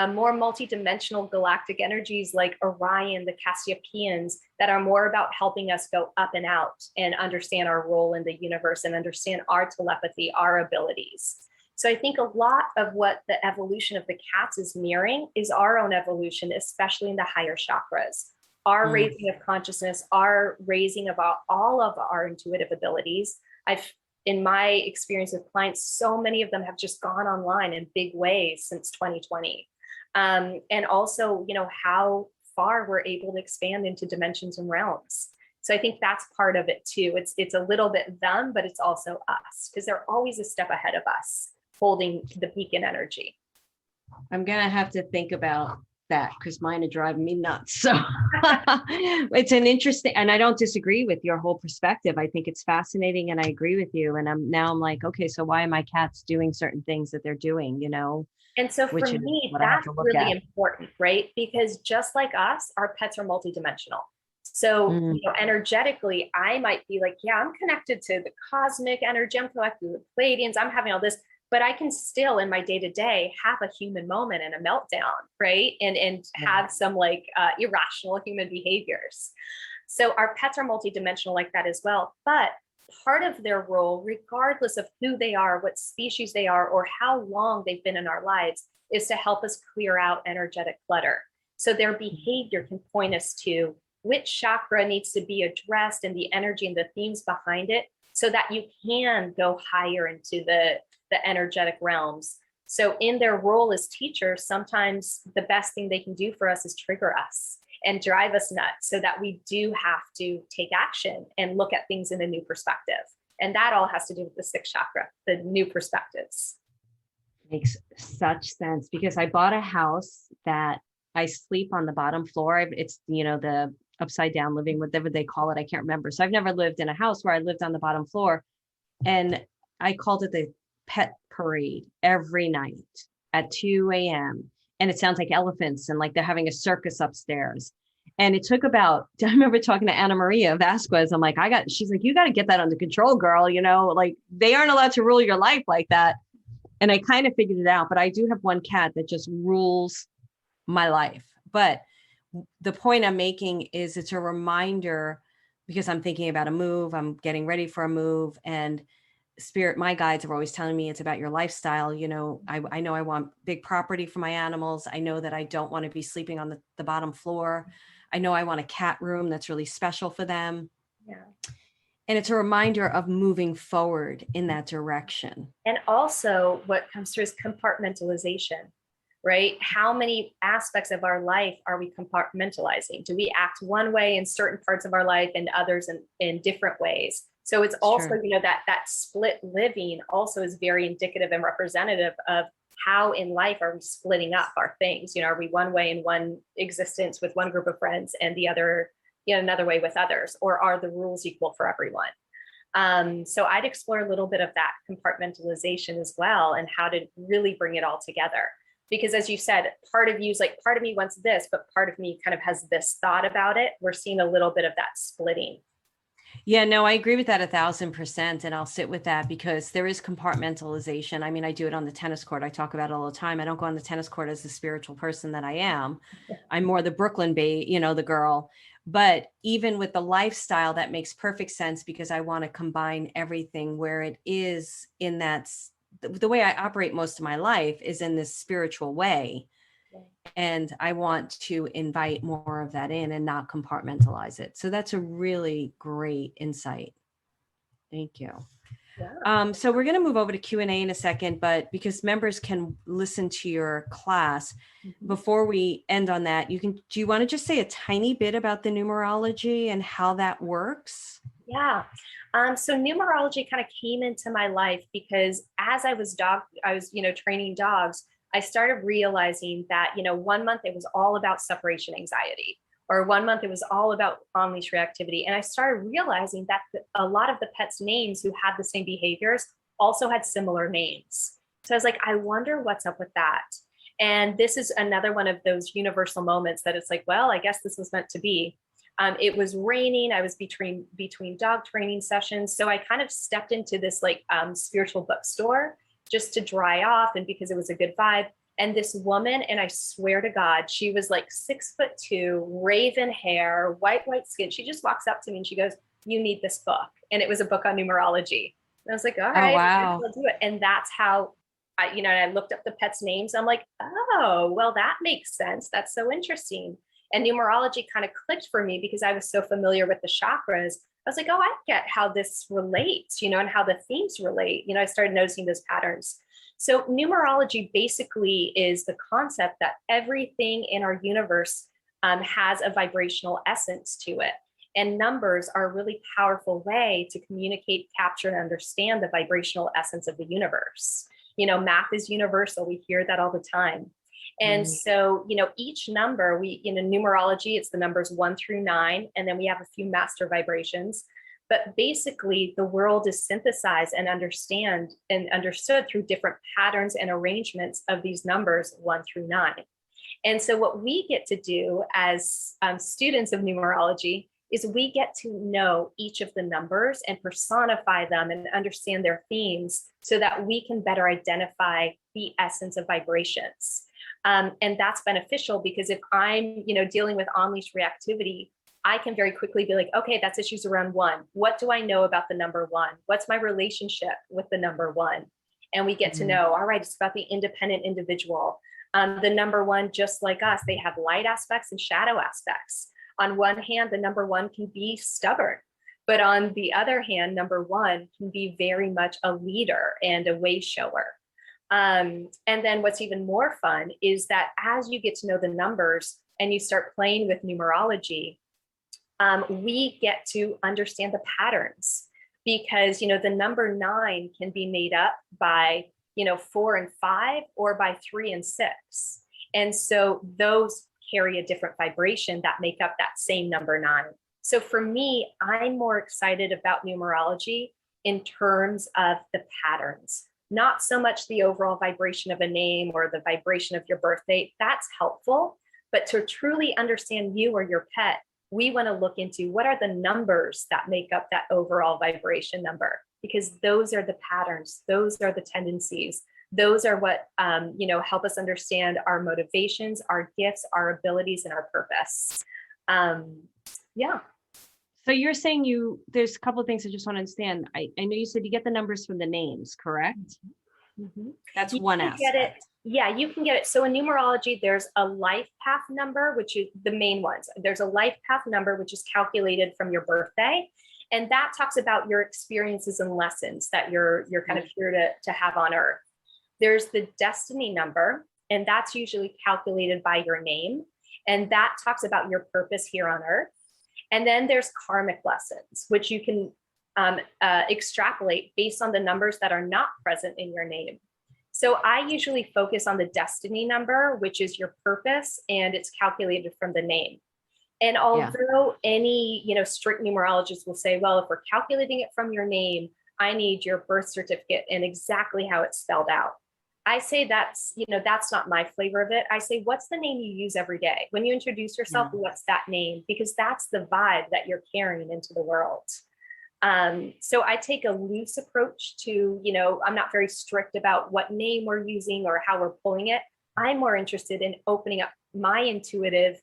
more multidimensional galactic energies like Orion, the Cassiopeans, that are more about helping us go up and out and understand our role in the universe and understand our telepathy, our abilities. So I think a lot of what the evolution of the cats is mirroring is our own evolution, especially in the higher chakras. Our raising of consciousness, our raising of all of our intuitive abilities. In my experience with clients, so many of them have just gone online in big ways since 2020. And also, how far we're able to expand into dimensions and realms. So I think that's part of it too. It's a little bit them, but it's also us, because they're always a step ahead of us, holding the beacon energy. I'm going to have to think about that because mine are driving me nuts. So it's an interesting, and I don't disagree with your whole perspective. I think it's fascinating and I agree with you. And I'm like, okay, so why are my cats doing certain things that they're doing, And so for me, that's really important, right? Because just like us, our pets are multidimensional. So, energetically, I might be like, yeah, I'm connected to the cosmic energy. I'm connected to the Pleiadians. I'm having all this, but I can still in my day-to-day have a human moment and a meltdown, right? And have some irrational human behaviors. So our pets are multidimensional like that as well. But part of their role, regardless of who they are, what species they are, or how long they've been in our lives, is to help us clear out energetic clutter. So their behavior can point us to which chakra needs to be addressed and the energy and the themes behind it, so that you can go higher into the energetic realms. So in their role as teachers, sometimes the best thing they can do for us is trigger us and drive us nuts, so that we do have to take action and look at things in a new perspective. And that all has to do with the sixth chakra, the new perspectives. Makes such sense, because I bought a house that I sleep on the bottom floor. It's, the upside down living, whatever they call it. I can't remember. So I've never lived in a house where I lived on the bottom floor. And I called it the pet parade every night at 2 a.m. And it sounds like elephants and like they're having a circus upstairs. And it took about, I remember talking to Anna Maria Vasquez. I'm like, she's like, you got to get that under control, girl. Like they aren't allowed to rule your life like that. And I kind of figured it out, but I do have one cat that just rules my life. But the point I'm making is it's a reminder, because I'm thinking about a move, I'm getting ready for a move, and spirit, my guides are always telling me it's about your lifestyle. I know I want big property for my animals. I know that I don't want to be sleeping on the bottom floor. I know I want a cat room that's really special for them. Yeah. And it's a reminder of moving forward in that direction. And also what comes through is compartmentalization, right? How many aspects of our life are we compartmentalizing? Do we act one way in certain parts of our life and others in different ways? So it's also, that split living also is very indicative and representative of how in life are we splitting up our things? Are we one way in one existence with one group of friends and the other, another way with others, or are the rules equal for everyone? So I'd explore a little bit of that compartmentalization as well, and how to really bring it all together. Because as you said, part of you is like, part of me wants this, but part of me kind of has this thought about it. We're seeing a little bit of that splitting. Yeah, no, I agree with that 1,000%. And I'll sit with that, because there is compartmentalization. I mean, I do it on the tennis court. I talk about it all the time. I don't go on the tennis court as the spiritual person that I am. I'm more the Brooklyn the girl. But even with the lifestyle, that makes perfect sense, because I want to combine everything where it is in that, the way I operate most of my life is in this spiritual way. And I want to invite more of that in and not compartmentalize it. So that's a really great insight. Thank you. Yeah. So we're going to move over to Q&A in a second, but because members can listen to your class, before we end on that, do you want to just say a tiny bit about the numerology and how that works? Yeah. So numerology kind of came into my life because as I was training dogs, I started realizing that, 1 month it was all about separation anxiety, or 1 month it was all about unleash reactivity. And I started realizing that a lot of the pets' names who had the same behaviors also had similar names. So I was like, I wonder what's up with that. And this is another one of those universal moments that it's like, well, I guess this was meant to be. It was raining. I was between dog training sessions. So I kind of stepped into this spiritual bookstore just to dry off, and because it was a good vibe. And this woman, and I swear to God, she was like 6'2", raven hair, white skin. She just walks up to me and she goes, "You need this book." And it was a book on numerology. And I was like, all right, wow. I'll do it. And that's how I looked up the pets' names. I'm like, oh, well, that makes sense. That's so interesting. And numerology kind of clicked for me because I was so familiar with the chakras. I was like, oh, I get how this relates, and how the themes relate. I started noticing those patterns. So numerology basically is the concept that everything in our universe has a vibrational essence to it. And numbers are a really powerful way to communicate, capture, and understand the vibrational essence of the universe. Math is universal. We hear that all the time. And so, each number, numerology, it's the numbers 1 through 9, and then we have a few master vibrations. But basically, the world is synthesized and understood through different patterns and arrangements of these numbers 1 through 9. And so what we get to do as students of numerology is we get to know each of the numbers and personify them and understand their themes so that we can better identify the essence of vibrations. And that's beneficial because if I'm, dealing with unleashed reactivity, I can very quickly be like, okay, that's issues around 1. What do I know about the number 1? What's my relationship with the number 1? And we get to know, all right, it's about the independent individual. The number one, just like us, they have light aspects and shadow aspects. On one hand, the number one can be stubborn, but on the other hand, number one can be very much a leader and a way shower. And then what's even more fun is that as you get to know the numbers and you start playing with numerology, we get to understand the patterns, because, the number 9 can be made up by, 4 and 5, or by 3 and 6. And so those carry a different vibration that make up that same number 9. So for me, I'm more excited about numerology in terms of the patterns, not so much the overall vibration of a name or the vibration of your birth date. That's helpful, but to truly understand you or your pet, we want to look into what are the numbers that make up that overall vibration number, because those are the patterns, those are the tendencies, those are what help us understand our motivations, our gifts, our abilities, and our purpose. Yeah. So you're saying there's a couple of things I just want to understand. I know you said you get the numbers from the names, correct? Mm-hmm. That's one aspect. Yeah, you can get it. So in numerology, there's a life path number, which is the main ones. There's a life path number, which is calculated from your birthday. And that talks about your experiences and lessons that you're kind of here to have on Earth. There's the destiny number, and that's usually calculated by your name. And that talks about your purpose here on Earth. And then there's karmic lessons, which you can extrapolate based on the numbers that are not present in your name. So I usually focus on the destiny number, which is your purpose, and it's calculated from the name. And although any, strict numerologist will say, well, if we're calculating it from your name, I need your birth certificate and exactly how it's spelled out. I say that's not my flavor of it. I say, what's the name you use every day? When you introduce yourself, what's that name? Because that's the vibe that you're carrying into the world. So I take a loose approach to, I'm not very strict about what name we're using or how we're pulling it. I'm more interested in opening up my intuitive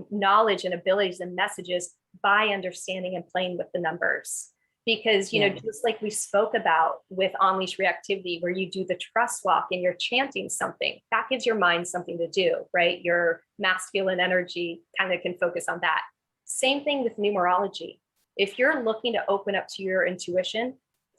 knowledge and abilities and messages by understanding and playing with the numbers. Because, just like we spoke about with Unleash Reactivity, where you do the trust walk and you're chanting something, that gives your mind something to do, right? Your masculine energy kind of can focus on that. Same thing with numerology. If you're looking to open up to your intuition,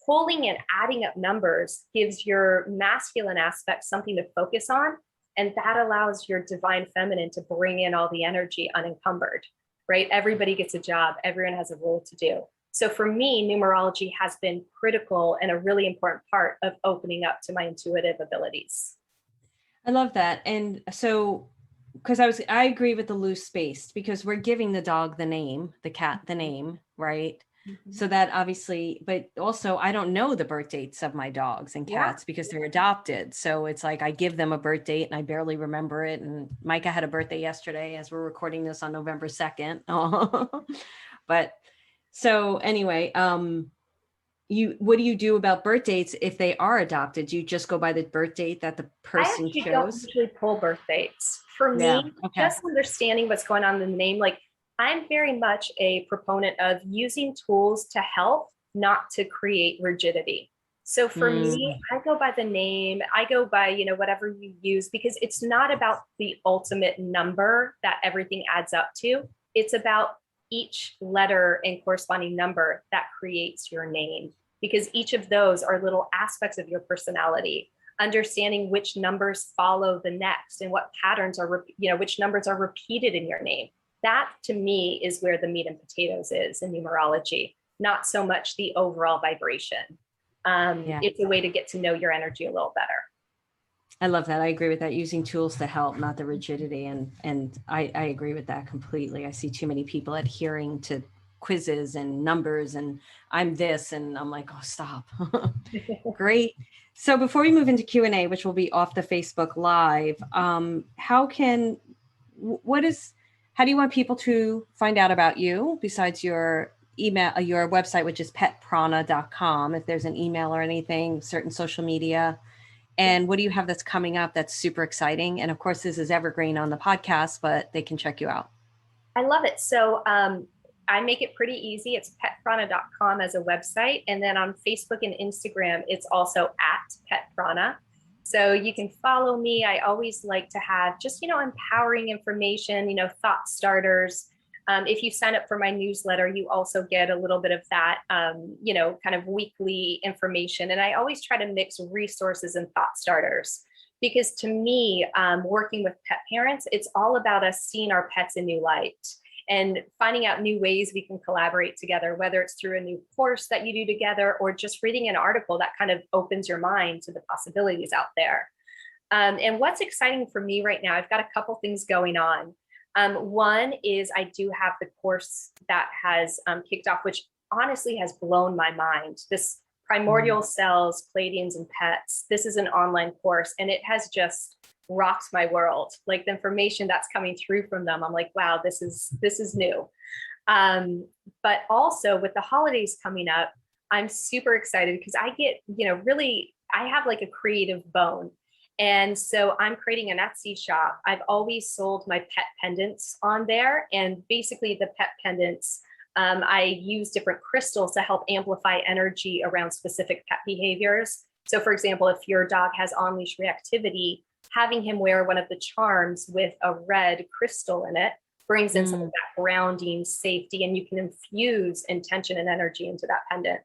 pulling and adding up numbers gives your masculine aspect something to focus on. And that allows your divine feminine to bring in all the energy unencumbered, right? Everybody gets a job. Everyone has a role to do. So for me, numerology has been critical and a really important part of opening up to my intuitive abilities. I love that. And so, because I agree with the loose space, because we're giving the dog the name, the cat the name, right? Mm-hmm. So that obviously, but also I don't know the birth dates of my dogs and cats because they're adopted. So it's like I give them a birth date and I barely remember it. And Micah had a birthday yesterday as we're recording this on November 2nd. But so anyway, what do you do about birth dates if they are adopted? Do you just go by the birth date that the person chose? I don't usually pull birth dates. For me, just understanding what's going on in the name, like I'm very much a proponent of using tools to help, not to create rigidity. So for me, I go by the name, I go by, whatever you use, because it's not about the ultimate number that everything adds up to. It's about each letter and corresponding number that creates your name, because each of those are little aspects of your personality. Understanding which numbers follow the next and what patterns are, which numbers are repeated in your name. That to me is where the meat and potatoes is in numerology, not so much the overall vibration. It's a way to get to know your energy a little better. I love that. I agree with that. Using tools to help, not the rigidity. And I agree with that completely. I see too many people adhering to quizzes and numbers and I'm this, and I'm like, oh, stop. Great. So before we move into Q&A, which will be off the Facebook Live, how do you want people to find out about you besides your email, your website, which is petprana.com, if there's an email or anything, certain social media? And what do you have that's coming up that's super exciting? And of course, this is evergreen on the podcast, but they can check you out. I love it. So I make it pretty easy. It's petprana.com as a website. And then on Facebook and Instagram, it's also at Pet Prana. So you can follow me. I always like to have just, empowering information, thought starters. If you sign up for my newsletter, you also get a little bit of that, kind of weekly information. And I always try to mix resources and thought starters, because to me, working with pet parents, it's all about us seeing our pets in new light and finding out new ways we can collaborate together, whether it's through a new course that you do together or just reading an article that kind of opens your mind to the possibilities out there. And what's exciting for me right now, I've got a couple things going on. One is I do have the course that has kicked off, which honestly has blown my mind. This Primordial Cells, Pleiadians, and Pets. This is an online course, and it has just rocked my world. Like the information that's coming through from them, I'm like, wow, this is new. But also with the holidays coming up, I'm super excited because I get, I have like a creative bone. And so I'm creating an Etsy shop. I've always sold my pet pendants on there. And basically the pet pendants, I use different crystals to help amplify energy around specific pet behaviors. So for example, if your dog has on-leash reactivity, having him wear one of the charms with a red crystal in it brings in some of that grounding, safety, and you can infuse intention and energy into that pendant.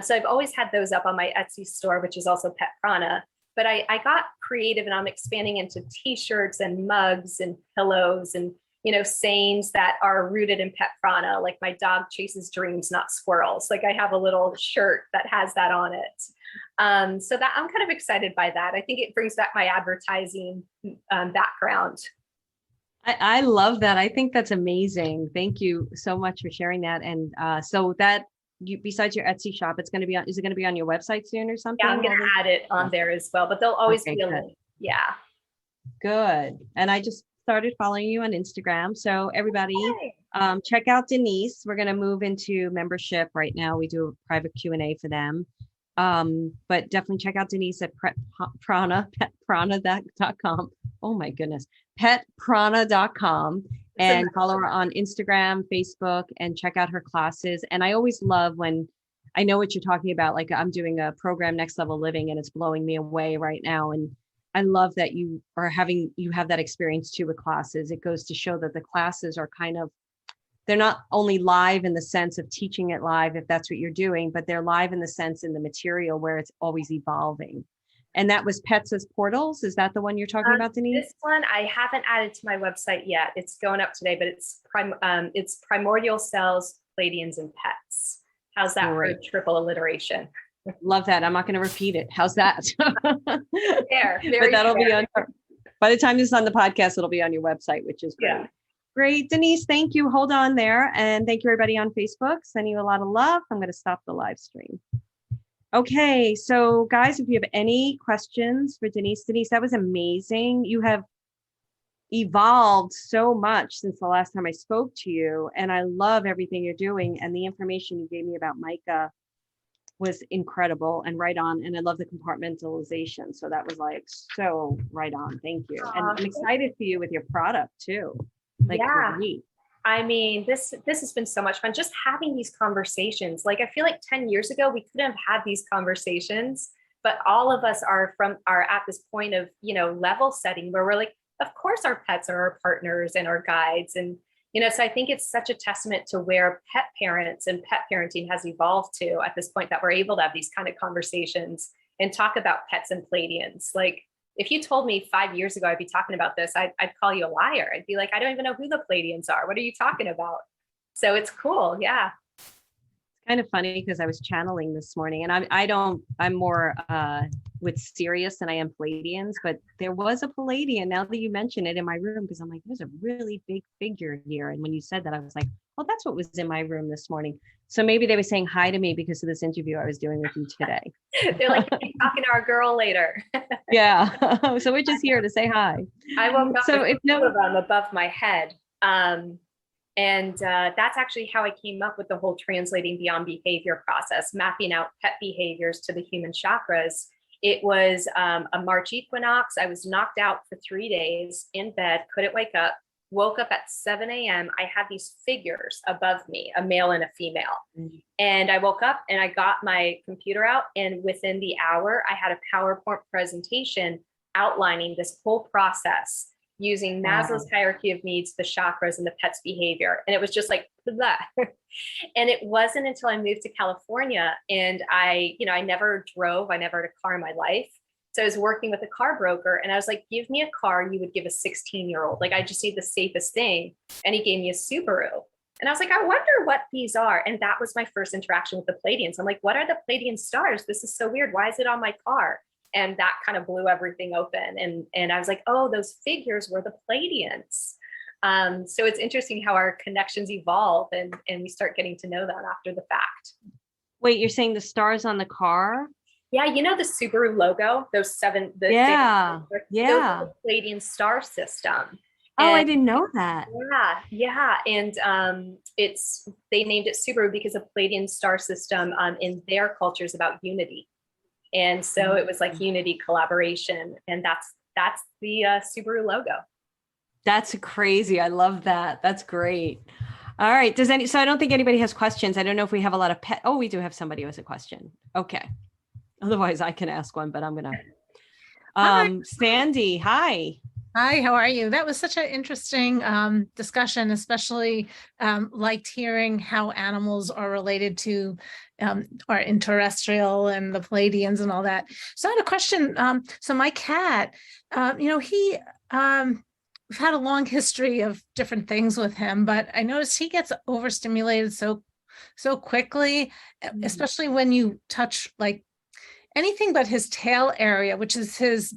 So I've always had those up on my Etsy store, which is also Pet Prana. But I got creative, and I'm expanding into t-shirts and mugs and pillows and, sayings that are rooted in Pet Prana, like my dog chases dreams, not squirrels. Like I have a little shirt that has that on it. So that I'm kind of excited by that. I think it brings back my advertising background. I love that. I think that's amazing. Thank you so much for sharing that. And so that besides your Etsy shop, is it going to be on your website soon or something? Yeah, I'm going to add it on there as well, but there'll always be a link. Yeah. Good. And I just started following you on Instagram. So everybody, check out Denise. We're going to move into membership right now. We do a private Q&A for them. But definitely check out Denise at petprana.com. Oh my goodness. petprana.com. And follow her on Instagram, Facebook, and check out her classes. And I always love when I know what you're talking about. Like I'm doing a program, Next Level Living, and it's blowing me away right now. And I love that you have that experience too with classes. It goes to show that the classes are they're not only live in the sense of teaching it live, if that's what you're doing, but they're live in the sense in the material where it's always evolving. And that was Pets as Portals. Is that the one you're talking about, Denise? This one I haven't added to my website yet. It's going up today, but it's Primordial Cells, Pleiadians, and Pets. How's that for triple alliteration? Love that. I'm not going to repeat it. How's that? Fair. But that'll be on. By the time this is on the podcast, it'll be on your website, which is great. Yeah. Great, Denise. Thank you. Hold on there, and thank you everybody on Facebook. Sending you a lot of love. I'm going to stop the live stream. Okay, so guys, if you have any questions for Denise, that was amazing. You have evolved so much since the last time I spoke to you, and I love everything you're doing. And the information you gave me about Micah was incredible and right on. And I love the compartmentalization. So that was like so right on. Thank you. And I'm excited for you with your product too. Like, yeah. I mean, this has been so much fun, just having these conversations. Like, I feel like 10 years ago, we couldn't have had these conversations, but all of us are at this point of, level setting where we're like, of course our pets are our partners and our guides. And, so I think it's such a testament to where pet parents and pet parenting has evolved to at this point, that we're able to have these kind of conversations and talk about pets and Pleiadians. Like, if you told me 5 years ago I'd be talking about this, I'd call you a liar. I'd be like, I don't even know who the Pleiadians are. What are you talking about? So it's cool. Yeah. It's kind of funny because I was channeling this morning, and I'm more with Sirius than I am Pleiadians, but there was a Pleiadian, now that you mention it, in my room, because I'm like, there's a really big figure here. And when you said that, I was like, oh, that's what was in my room this morning. So maybe they were saying hi to me because of this interview I was doing with you today. They're like, we'll be talking to our girl later. Yeah. So we're just here to say hi. I woke up with two of them above my head. And that's actually how I came up with the whole translating beyond behavior process, mapping out pet behaviors to the human chakras. It was a March equinox. I was knocked out for 3 days in bed, couldn't wake up. woke up at 7 a.m. I had these figures above me, a male and a female. Mm-hmm. And I woke up and I got my computer out, and within the hour, I had a PowerPoint presentation outlining this whole process using Maslow's hierarchy of needs, the chakras, and the pet's behavior. And it was just like, blah. And it wasn't until I moved to California, and I never drove, I never had a car in my life. So I was working with a car broker, and I was like, give me a car you would give a 16-year-old. Like, I just need the safest thing. And he gave me a Subaru. And I was like, I wonder what these are. And that was my first interaction with the Pleiadians. I'm like, what are the Pleiadian stars? This is so weird. Why is it on my car? And that kind of blew everything open. And I was like, oh, those figures were the Pleiadians. So it's interesting how our connections evolve, and we start getting to know them after the fact. Wait, you're saying the stars on the car? Yeah, you know the Subaru logo, those seven. Those are the Pleiadian star system. Oh, I didn't know that. Yeah. And they named it Subaru because the Pleiadian star system in their culture is about unity. And so it was like unity, collaboration. And that's the Subaru logo. That's crazy. I love that. That's great. All right. So I don't think anybody has questions. I don't know if we have a lot of Oh, we do have somebody who has a question. Okay. Otherwise I can ask one, but I'm going to, Sandy, hi. Hi, how are you? That was such an interesting discussion, especially liked hearing how animals are related to or in terrestrial and the Pleiadians and all that. So I had a question. So my cat, we've had a long history of different things with him, but I noticed he gets overstimulated so quickly, especially when you touch like anything but his tail area, which is his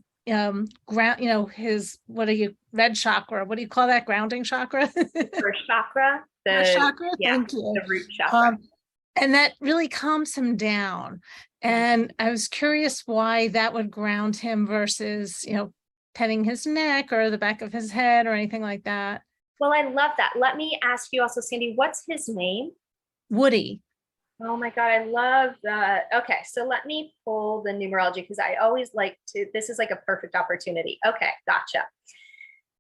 ground, his red chakra, what do you call that, grounding chakra? First chakra. Thank you. The root chakra. And that really calms him down. And I was curious why that would ground him versus petting his neck or the back of his head or anything like that. Well, I love that. Let me ask you also, Sandy, what's his name? Woody. Oh my God, I love that. Okay, so let me pull the numerology because I always like to, this is like a perfect opportunity. Okay, gotcha.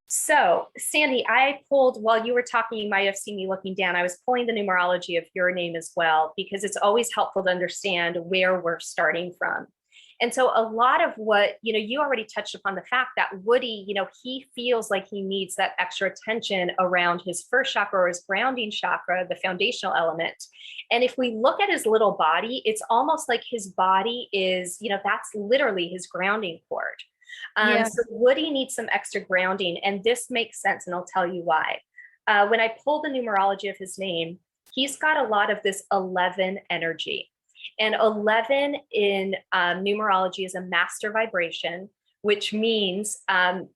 So Sandy, I pulled, while you were talking, you might have seen me looking down, I was pulling the numerology of your name as well, because it's always helpful to understand where we're starting from. And so a lot of what, you already touched upon the fact that Woody, he feels like he needs that extra attention around his first chakra or his grounding chakra, the foundational element. And if we look at his little body, it's almost like his body is, that's literally his grounding cord. So Woody needs some extra grounding, and this makes sense. And I'll tell you why. When I pull the numerology of his name, he's got a lot of this 11 energy. And 11 in numerology is a master vibration, which means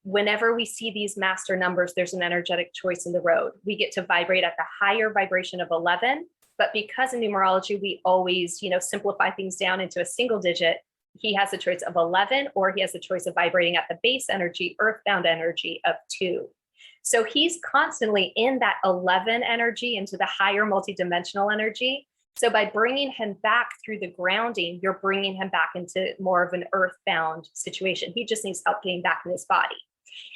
whenever we see these master numbers, there's an energetic choice in the road. We get to vibrate at the higher vibration of 11. But because in numerology, we always, simplify things down into a single digit, he has the choice of 11, or he has the choice of vibrating at the base energy, earthbound energy of 2. So he's constantly in that 11 energy into the higher multidimensional energy. So by bringing him back through the grounding, you're bringing him back into more of an earthbound situation. He just needs help getting back in his body.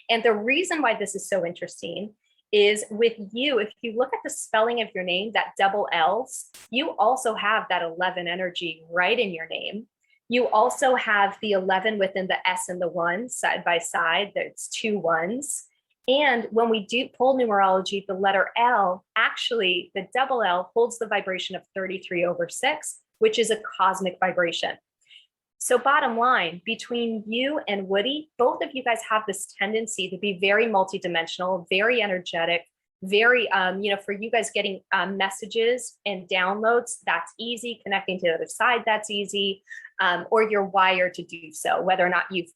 And the reason why this is so interesting is with you, if you look at the spelling of your name, that double L's, you also have that 11 energy right in your name. You also have the 11 within the S and the 1 side by side. There's 2 1s. And when we do pull numerology, the letter L, actually the double L holds the vibration of 33/6, which is a cosmic vibration. So bottom line, between you and Woody, both of you guys have this tendency to be very multidimensional, very energetic, very, for you guys getting messages and downloads, that's easy. Connecting to the other side, that's easy. Or you're wired to do so. Whether or not you've,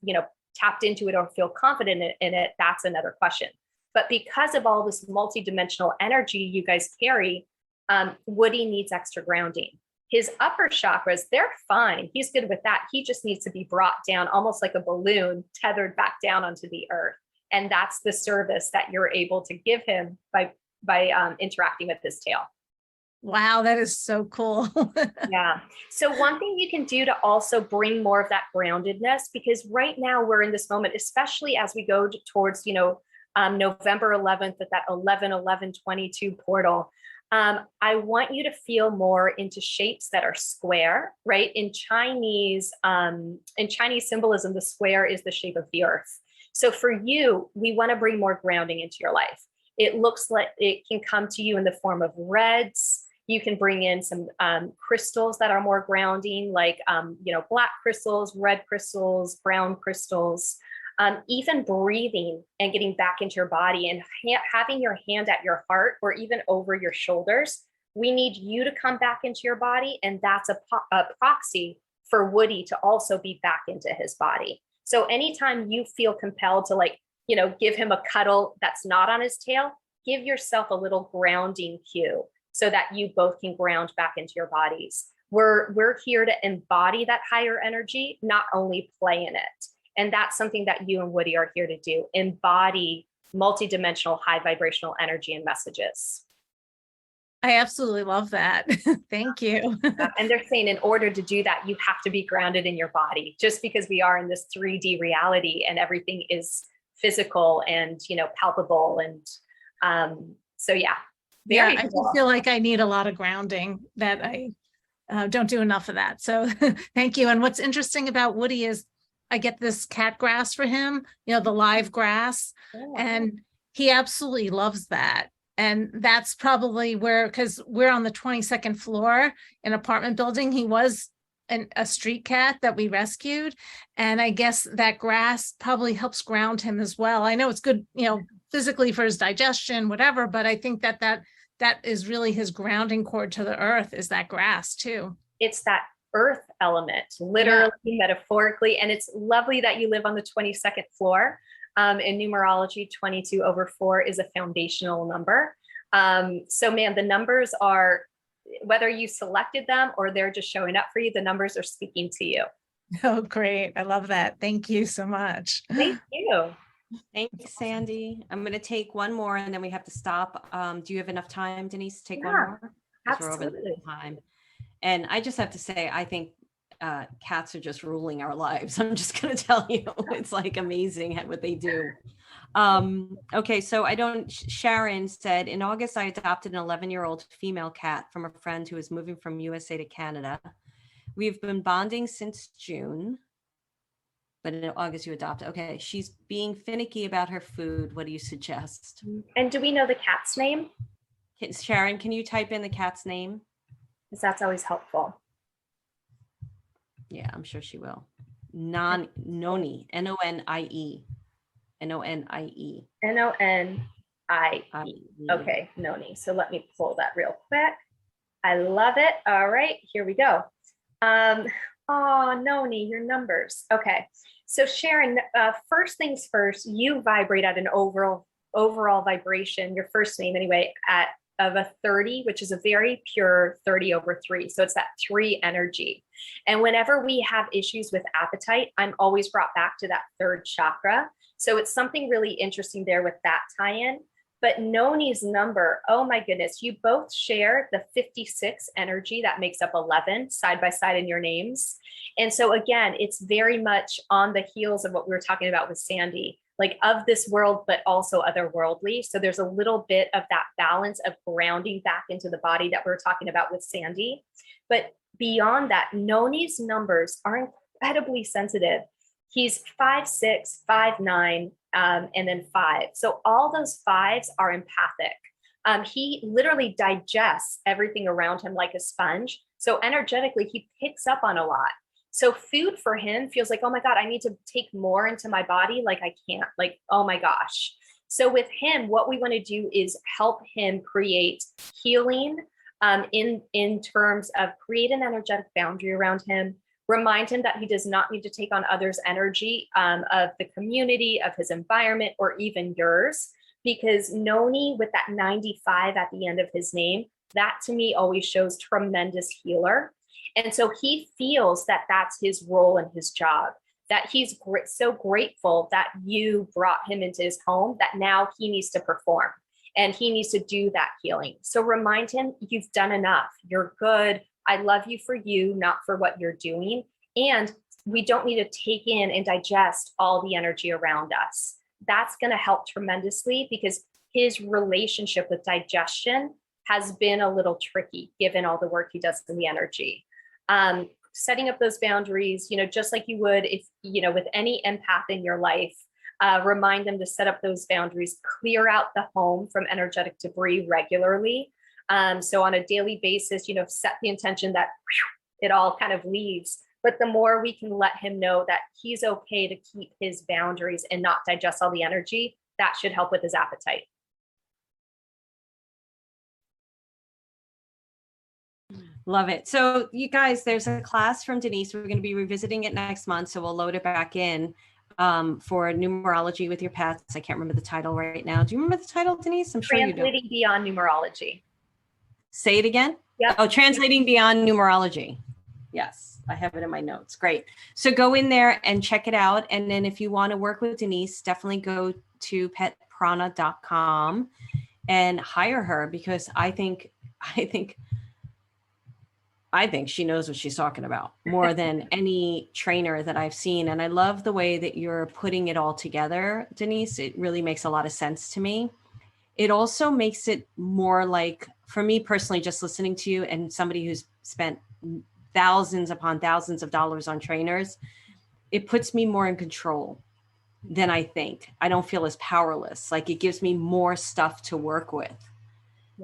tapped into it or feel confident in it, that's another question. But because of all this multidimensional energy you guys carry, Woody needs extra grounding. His upper chakras, they're fine. He's good with that. He just needs to be brought down almost like a balloon, tethered back down onto the earth. And that's the service that you're able to give him by interacting with his tail. Wow, that is so cool. Yeah. So one thing you can do to also bring more of that groundedness, because right now we're in this moment, especially as we go towards, November 11th at that 11/11/22 portal. I want you to feel more into shapes that are square, right? In Chinese symbolism, the square is the shape of the earth. So for you, we want to bring more grounding into your life. It looks like it can come to you in the form of reds. You can bring in some crystals that are more grounding, like black crystals, red crystals, brown crystals. Even breathing and getting back into your body and having your hand at your heart or even over your shoulders. We need you to come back into your body, and that's a proxy for Woody to also be back into his body. So anytime you feel compelled to give him a cuddle that's not on his tail, give yourself a little grounding cue so that you both can ground back into your bodies. We're here to embody that higher energy, not only play in it. And that's something that you and Woody are here to do, embody multidimensional high vibrational energy and messages. I absolutely love that. Thank you. And they're saying in order to do that, you have to be grounded in your body, just because we are in this 3D reality and everything is physical and, palpable. And so, yeah. Yeah, I do feel like I need a lot of grounding that I don't do enough of that. So thank you. And what's interesting about Woody is I get this cat grass for him, the live grass, and he absolutely loves that. And that's probably because we're on the 22nd floor in an apartment building. He was a street cat that we rescued. And I guess that grass probably helps ground him as well. I know it's good, physically for his digestion, whatever, but I think that is really his grounding cord to the earth, is that grass too. It's that earth element, literally, metaphorically. And it's lovely that you live on the 22nd floor. In numerology, 22/4 is a foundational number. So man, the numbers are, whether you selected them or they're just showing up for you, the numbers are speaking to you. Oh, great. I love that. Thank you so much. Thank you. Thanks, Sandy. I'm going to take one more and then we have to stop. Do you have enough time, Denise, to take one more? Absolutely. We're over the time. And I just have to say, I think cats are just ruling our lives. I'm just going to tell you, it's like amazing what they do. Okay, so Sharon said, in August, I adopted an 11-year-old female cat from a friend who is moving from USA to Canada. We've been bonding since June, but in August you adopted. Okay, she's being finicky about her food. What do you suggest? And do we know the cat's name? Sharon, can you type in the cat's name? Because that's always helpful. Yeah, I'm sure she will. Noni, Nonie. Nonie. Okay, Noni. So let me pull that real quick. I love it. All right, here we go. Noni, your numbers. Okay, so Sharon, first things first, you vibrate at an overall vibration, your first name anyway, of a 30, which is a very pure 30/3. So it's that 3 energy. And whenever we have issues with appetite, I'm always brought back to that 3rd chakra. So it's something really interesting there with that tie-in. But Noni's number, oh my goodness, you both share the 56 energy that makes up 11 side by side in your names. And so again, it's very much on the heels of what we were talking about with Sandy, like of this world, but also otherworldly. So there's a little bit of that balance of grounding back into the body that we were talking about with Sandy. But beyond that, Noni's numbers are incredibly sensitive. He's 5'6", 5'9", and then 5. So all those 5s are empathic. He literally digests everything around him like a sponge. So energetically, he picks up on a lot. So food for him feels like, oh my God, I need to take more into my body. Like I can't, like, oh my gosh. So with him, what we want to do is help him create healing in terms of create an energetic boundary around him. Remind him that he does not need to take on others' energy of the community, of his environment, or even yours. Because Noni, with that 95 at the end of his name, that to me always shows tremendous healer. And so he feels that that's his role and his job, that he's so grateful that you brought him into his home, that now he needs to perform and he needs to do that healing. So remind him, you've done enough. You're good. I love you for you, not for what you're doing. And we don't need to take in and digest all the energy around us. that's going to help tremendously, because his relationship with digestion has been a little tricky given all the work he does in the energy. Setting up those boundaries, just like you would if, with any empath in your life, remind them to set up those boundaries, clear out the home from energetic debris regularly. So on a daily basis, set the intention that it all kind of leaves. But the more we can let him know that he's okay to keep his boundaries and not digest all the energy, that should help with his appetite. Love it. So you guys, there's a class from Denise. We're going to be revisiting it next month. So we'll load it back in for numerology with your pets. I can't remember the title right now. Do you remember the title, Denise? I'm sure you do. Translating Beyond Numerology. Say it again. Yep. Oh, Translating Beyond Numerology. Yes, I have it in my notes. Great. So go in there and check it out. And then if you want to work with Denise, definitely go to petprana.com and hire her, because I think she knows what she's talking about more than any trainer that I've seen. And I love the way that you're putting it all together, Denise. It really makes a lot of sense to me. It also makes it more like, for me personally, just listening to you and somebody who's spent thousands upon thousands of dollars on trainers, it puts me more in control than I think. I don't feel as powerless. Like, it gives me more stuff to work with.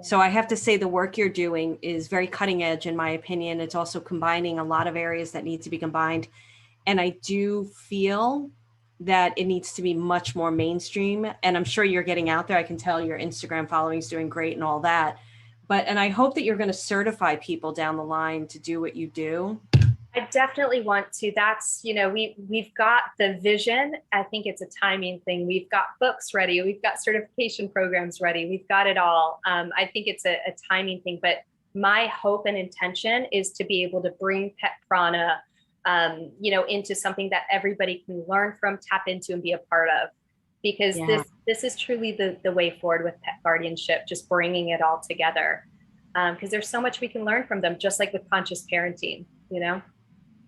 So I have to say the work you're doing is very cutting edge, in my opinion. It's also combining a lot of areas that need to be combined. And I do feel that it needs to be much more mainstream. And I'm sure you're getting out there. I can tell your Instagram following is doing great and all that. And I hope that you're going to certify people down the line to do what you do. I definitely want to. That's, we've got the vision. I think it's a timing thing. We've got books ready. We've got certification programs ready. We've got it all. I think it's a timing thing, but my hope and intention is to be able to bring Pet Prana, into something that everybody can learn from, tap into, and be a part of, because this is truly the way forward with pet guardianship, just bringing it all together. Because there's so much we can learn from them, just like with conscious parenting,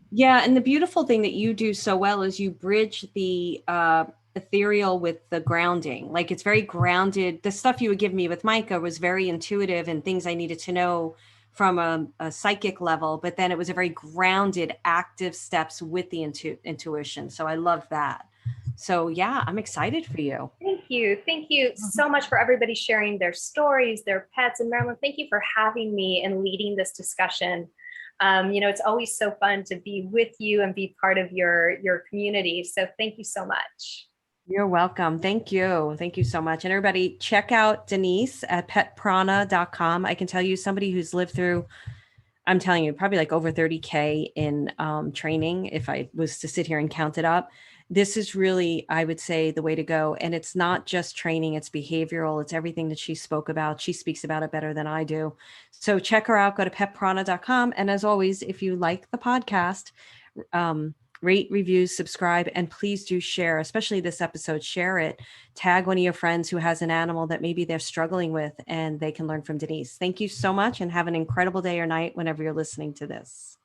Yeah. And the beautiful thing that you do so well is you bridge the ethereal with the grounding. Like, it's very grounded. The stuff you would give me with Micah was very intuitive and things I needed to know from a psychic level, but then it was a very grounded, active steps with the intuition. So I love that. So yeah, I'm excited for you. Thank you. Thank you so much for everybody sharing their stories, their pets. And Marilyn, thank you for having me and leading this discussion. It's always so fun to be with you and be part of your community. So thank you so much. You're welcome. Thank you. Thank you so much. And everybody, check out Denise at petprana.com. I can tell you, somebody who's lived through, I'm telling you, probably like over 30K in training, if I was to sit here and count it up. This is really, I would say, the way to go. And it's not just training, it's behavioral. It's everything that she spoke about. She speaks about it better than I do. So check her out. Go to petprana.com. And as always, if you like the podcast, rate, review, subscribe, and please do share, especially this episode. Share it. Tag one of your friends who has an animal that maybe they're struggling with, and they can learn from Denise. Thank you so much, and have an incredible day or night whenever you're listening to this.